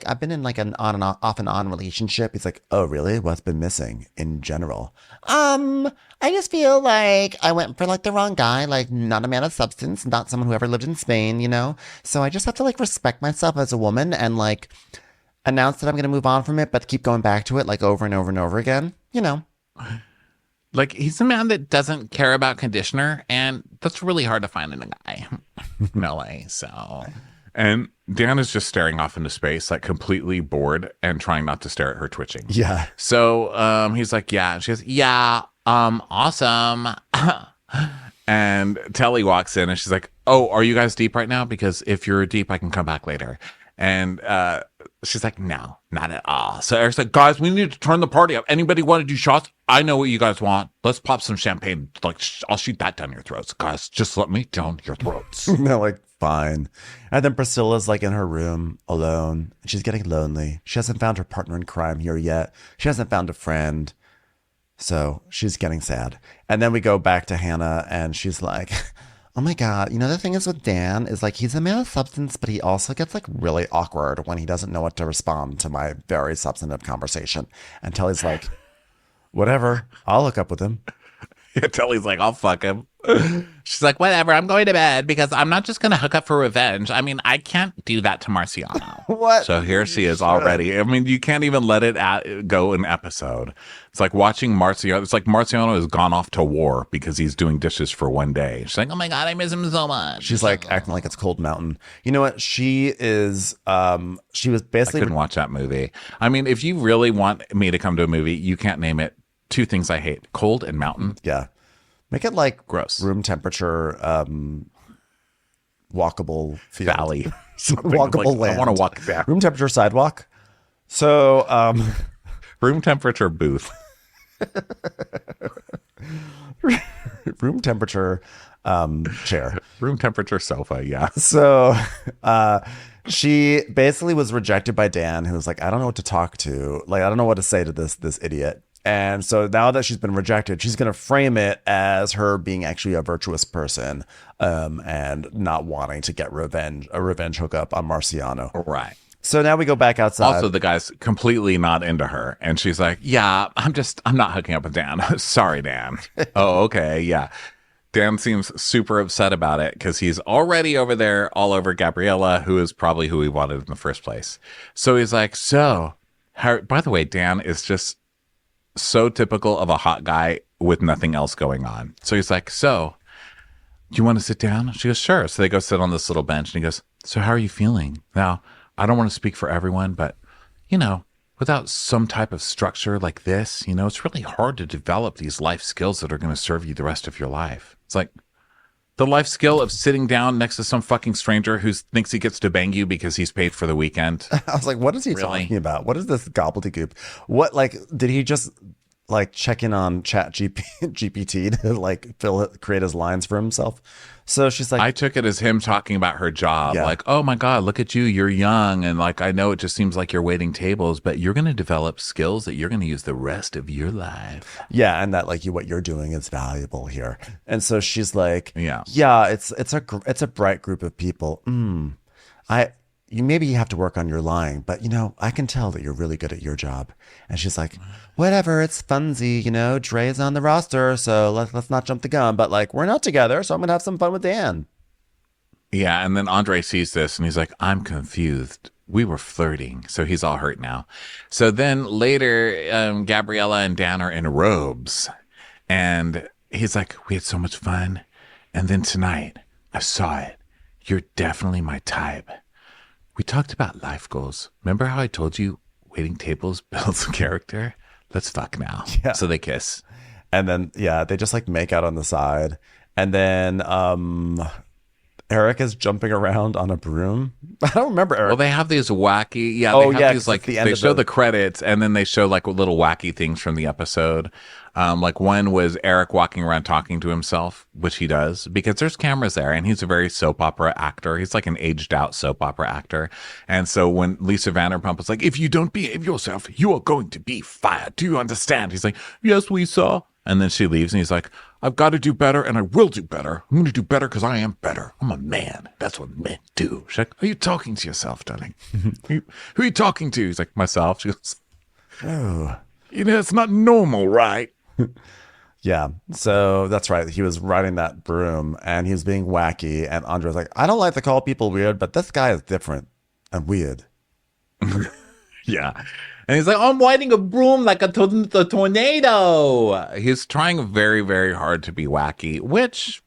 Speaker 7: I've been in like an on and off and on relationship.
Speaker 2: He's like, oh, really? What's been missing in general?
Speaker 7: I just feel like I went for like the wrong guy, like not a man of substance, not someone who ever lived in Spain, you know? So I just have to like respect myself as a woman and like announce that I'm going to move on from it, but keep going back to it like over and over and over again, you know?
Speaker 9: Like, he's a man that doesn't care about conditioner, and that's really hard to find in a guy in LA. So,
Speaker 1: And Dan is just staring off into space, like completely bored and trying not to stare at her twitching.
Speaker 2: Yeah.
Speaker 1: So he's like, yeah. And she goes, yeah, awesome. And Telly walks in and she's like, oh, are you guys deep right now? Because if you're deep, I can come back later. And she's like, no, not at all. So Eric's like, guys, we need to turn the party up. Anybody want to do shots? I know what you guys want. Let's pop some champagne. Like, I'll shoot that down your throats. Guys, just let me down your throats.
Speaker 2: They're like, fine. And then Priscilla's like in her room alone. And she's getting lonely. She hasn't found her partner in crime here yet. She hasn't found a friend. So she's getting sad. And then we go back to Hannah and she's like,
Speaker 7: Oh my God. You know, the thing is with Dan is like, he's a man of substance, but he also gets like really awkward when he doesn't know what to respond to my very substantive conversation. And Telly's like,
Speaker 2: whatever, I'll hook up with him.
Speaker 1: Yeah, Telly's like, I'll fuck him.
Speaker 9: she's like, whatever, I'm going to bed because I'm not just going to hook up for revenge. I mean, I can't do that to Marciano.
Speaker 2: What?
Speaker 1: So here she is already. I mean, you can't even let it go an episode. It's like watching Marciano. It's like Marciano has gone off to war because he's doing dishes for one day. She's like,
Speaker 9: Oh my God, I miss him so much.
Speaker 2: She's like acting like it's Cold Mountain. You know what? She was
Speaker 1: I
Speaker 2: basically.
Speaker 1: couldn't watch that movie. I mean, if you really want me to come to a movie, you can't name it two things I hate: cold and mountain.
Speaker 2: Yeah. Make it like
Speaker 1: Gross.
Speaker 2: Room temperature, walkable field.
Speaker 1: Valley.
Speaker 2: Walkable
Speaker 1: Like,
Speaker 2: land.
Speaker 1: I want to walk back.
Speaker 2: Room temperature sidewalk. So,
Speaker 1: Room temperature booth.
Speaker 2: room temperature chair.
Speaker 1: Room temperature sofa. Yeah.
Speaker 2: So, she basically was rejected by Dan, who was like, I don't know what to talk to. Like, I don't know what to say to this idiot. And so now that she's been rejected, she's going to frame it as her being actually a virtuous person, and not wanting to get a revenge hookup on Marciano.
Speaker 1: Right.
Speaker 2: So now we go back outside.
Speaker 1: Also, the guy's completely not into her. And she's like, yeah, I'm not hooking up with Dan. Sorry, Dan. Oh, okay. Yeah. Dan seems super upset about it because he's already over there all over Gabriella, who is probably who he wanted in the first place. So he's like, by the way, Dan is just so typical of a hot guy with nothing else going on. So he's like, so do you want to sit down? She goes, sure. So they go sit on this little bench and he goes, so how are you feeling? Now, I don't want to speak for everyone, but without some type of structure like this, it's really hard to develop these life skills that are going to serve you the rest of your life. It's like the life skill of sitting down next to some fucking stranger who thinks he gets to bang you because he's paid for the weekend.
Speaker 2: I was like, what is he talking about? What is this gobbledygook? What, like, did he just like check in on GPT to like create his lines for himself? So she's like,
Speaker 1: I took it as him talking about her job.
Speaker 2: Yeah.
Speaker 1: Like, oh my God, look at you. You're young. And like, I know it just seems like you're waiting tables, but you're going to develop skills that you're going to use the rest of your life.
Speaker 2: yeah, and that like what you're doing is valuable here. And so she's like,
Speaker 1: Yeah.
Speaker 2: it's a bright group of people. Maybe you have to work on your lying, but I can tell that you're really good at your job. And she's like, whatever, it's funsy, Dre's on the roster, so let's not jump the gun. But like, we're not together, so I'm gonna have some fun with Dan.
Speaker 1: Yeah. And then Andre sees this and he's like, I'm confused. We were flirting. So he's all hurt now. So then later, Gabriella and Dan are in robes and he's like, we had so much fun. And then tonight I saw it. You're definitely my type. We talked about life goals. Remember how I told you waiting tables builds a character? Let's fuck now.
Speaker 2: Yeah.
Speaker 1: So they kiss.
Speaker 2: And then, they just like make out on the side. And then Eric is jumping around on a broom. I don't remember Eric.
Speaker 1: Well, they have these wacky, they have these like, they show the credits and then they show like little wacky things from the episode. Like one was Eric walking around talking to himself, which he does because there's cameras there and he's a very soap opera actor. He's like an aged out soap opera actor. And so when Lisa Vanderpump was like, if you don't behave yourself, you are going to be fired. Do you understand? He's like, yes, we saw. And then she leaves and he's like, I've got to do better and I will do better. I'm going to do better because I am better. I'm a man. That's what men do. She's like, are you talking to yourself, darling? Who are you talking to? He's like, myself. She goes,
Speaker 2: Oh.
Speaker 6: It's not normal, right?
Speaker 2: Yeah. So that's right. He was riding that broom and he was being wacky. And Andre was like, I don't like to call people weird, but this guy is different and weird.
Speaker 1: Yeah. And he's like, I'm riding a broom like a tornado. He's trying very, very hard to be wacky, which,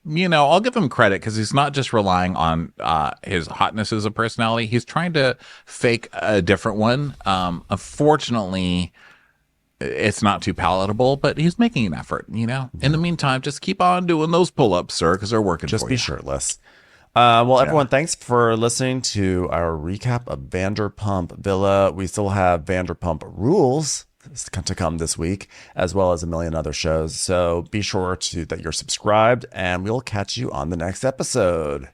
Speaker 1: I'll give him credit because he's not just relying on his hotness as a personality. He's trying to fake a different one. Unfortunately, it's not too palatable, but he's making an effort, In the meantime, just keep on doing those pull-ups, sir, because they're working
Speaker 2: Just
Speaker 1: for
Speaker 2: be
Speaker 1: you.
Speaker 2: shirtless. Well, everyone, thanks for listening to our recap of Vanderpump Villa. We still have Vanderpump Rules to come this week, as well as a million other shows. So be sure that you're subscribed, and we'll catch you on the next episode.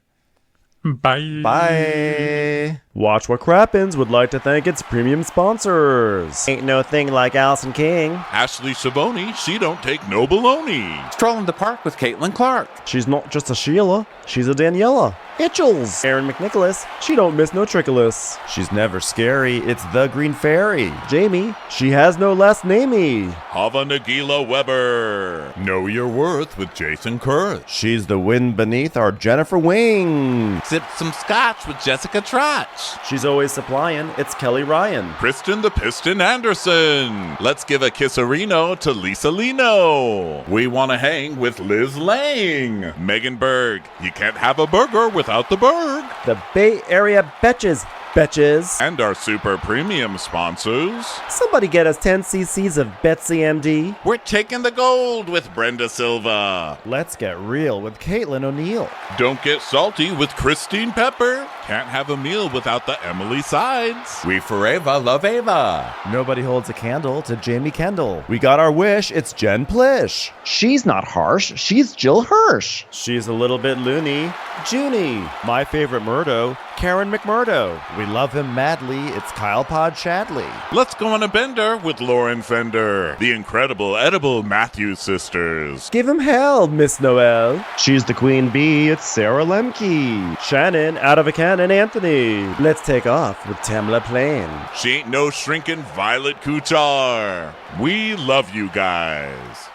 Speaker 1: Bye.
Speaker 2: Bye. Watch What Crappens would like to thank its premium sponsors.
Speaker 7: Ain't no thing like Allison King.
Speaker 6: Ashley Savoni, she don't take no baloney.
Speaker 1: Strolling the park with Caitlin Clark.
Speaker 2: She's not just a Sheila, she's a Daniela. Hitchels. Aaron McNicholas, she don't miss no trickolas. She's never scary, it's the Green Fairy. Jamie, she has no last namey.
Speaker 6: Hava Nagila Weber. Know your worth with Jason Kurth.
Speaker 2: She's the wind beneath our Jennifer Wing.
Speaker 9: Sip some scotch with Jessica Trotch.
Speaker 2: She's always supplying, it's Kelly Ryan.
Speaker 6: Kristen the Piston Anderson. Let's give a kisserino to Lisa Lino. We want to hang with Liz Lang. Megan Berg. You can't have a burger without the Berg.
Speaker 2: The Bay Area Betches.
Speaker 6: And our super premium sponsors.
Speaker 2: Somebody get us 10 cc's of Betsy MD.
Speaker 6: We're taking the gold with Brenda Silva.
Speaker 2: Let's get real with Caitlin O'Neill.
Speaker 6: Don't get salty with Christine Pepper. Can't have a meal without the Emily Sides.
Speaker 1: We forever love Ava.
Speaker 2: Nobody holds a candle to Jamie Kendall. We got our wish, it's Jen Plish.
Speaker 7: She's not harsh, she's Jill Hirsch.
Speaker 2: She's a little bit loony. Junie. My favorite Murdo, Karen McMurdo. We love him madly, it's Kyle Pod Shadley.
Speaker 6: Let's go on a bender with Lauren Fender. The incredible edible Matthews sisters.
Speaker 2: Give him hell, Miss Noel. She's the queen bee, it's Sarah Lemke. Shannon, out of a cannon, Anthony. Let's take off with Tamla Plain.
Speaker 6: She ain't no shrinking Violet Kuchar. We love you guys.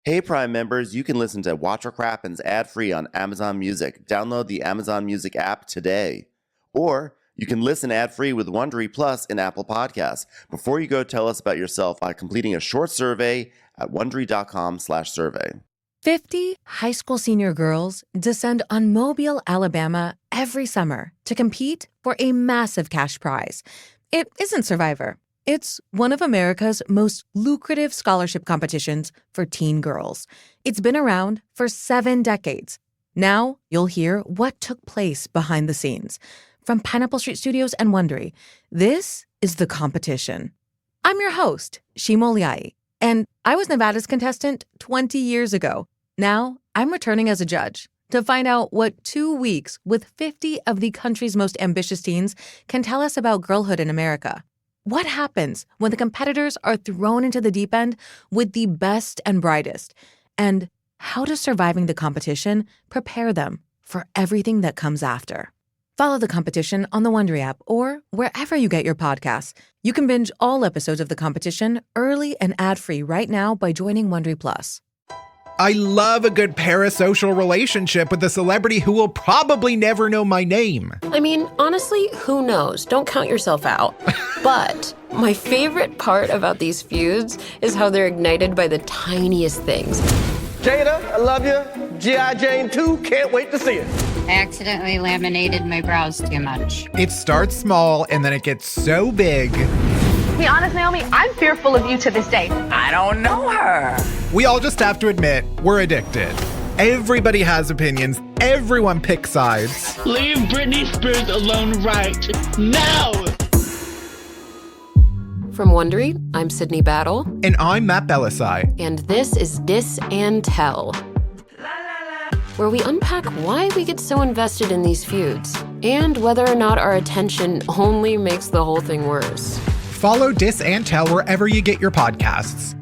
Speaker 2: Hey Prime members, you can listen to Watch What Crappens ad-free on Amazon Music. Download the Amazon Music app today. Or you can listen ad-free with Wondery Plus in Apple Podcasts. Before you go, tell us about yourself by completing a short survey at Wondery.com/survey.
Speaker 13: 50 high school senior girls descend on Mobile, Alabama every summer to compete for a massive cash prize. It isn't Survivor. It's one of America's most lucrative scholarship competitions for teen girls. It's been around for 7 decades. Now you'll hear what took place behind the scenes. From Pineapple Street Studios and Wondery, this is The Competition. I'm your host, Shimo Liai, and I was Nevada's contestant 20 years ago. Now I'm returning as a judge to find out what 2 weeks with 50 of the country's most ambitious teens can tell us about girlhood in America. What happens when the competitors are thrown into the deep end with the best and brightest? And how does surviving the competition prepare them for everything that comes after? Follow The Competition on the Wondery app or wherever you get your podcasts. You can binge all episodes of The Competition early and ad-free right now by joining Wondery Plus.
Speaker 14: I love a good parasocial relationship with a celebrity who will probably never know my name.
Speaker 15: I mean, honestly, who knows? Don't count yourself out. But my favorite part about these feuds is how they're ignited by the tiniest things.
Speaker 16: Jada, I love you. G.I. Jane 2, can't wait to see it.
Speaker 17: I accidentally laminated my brows too much.
Speaker 14: It starts small and then it gets so big.
Speaker 18: To be honest, Naomi, I'm fearful of you to this day.
Speaker 19: I don't know her.
Speaker 14: We all just have to admit, we're addicted. Everybody has opinions. Everyone picks sides.
Speaker 20: Leave Britney Spears alone right now.
Speaker 15: From Wondery, I'm Sydney Battle.
Speaker 14: And I'm Matt Belisai.
Speaker 15: And this is Dis and Tell, where we unpack why we get so invested in these feuds and whether or not our attention only makes the whole thing worse.
Speaker 14: Follow Dis and Tell wherever you get your podcasts.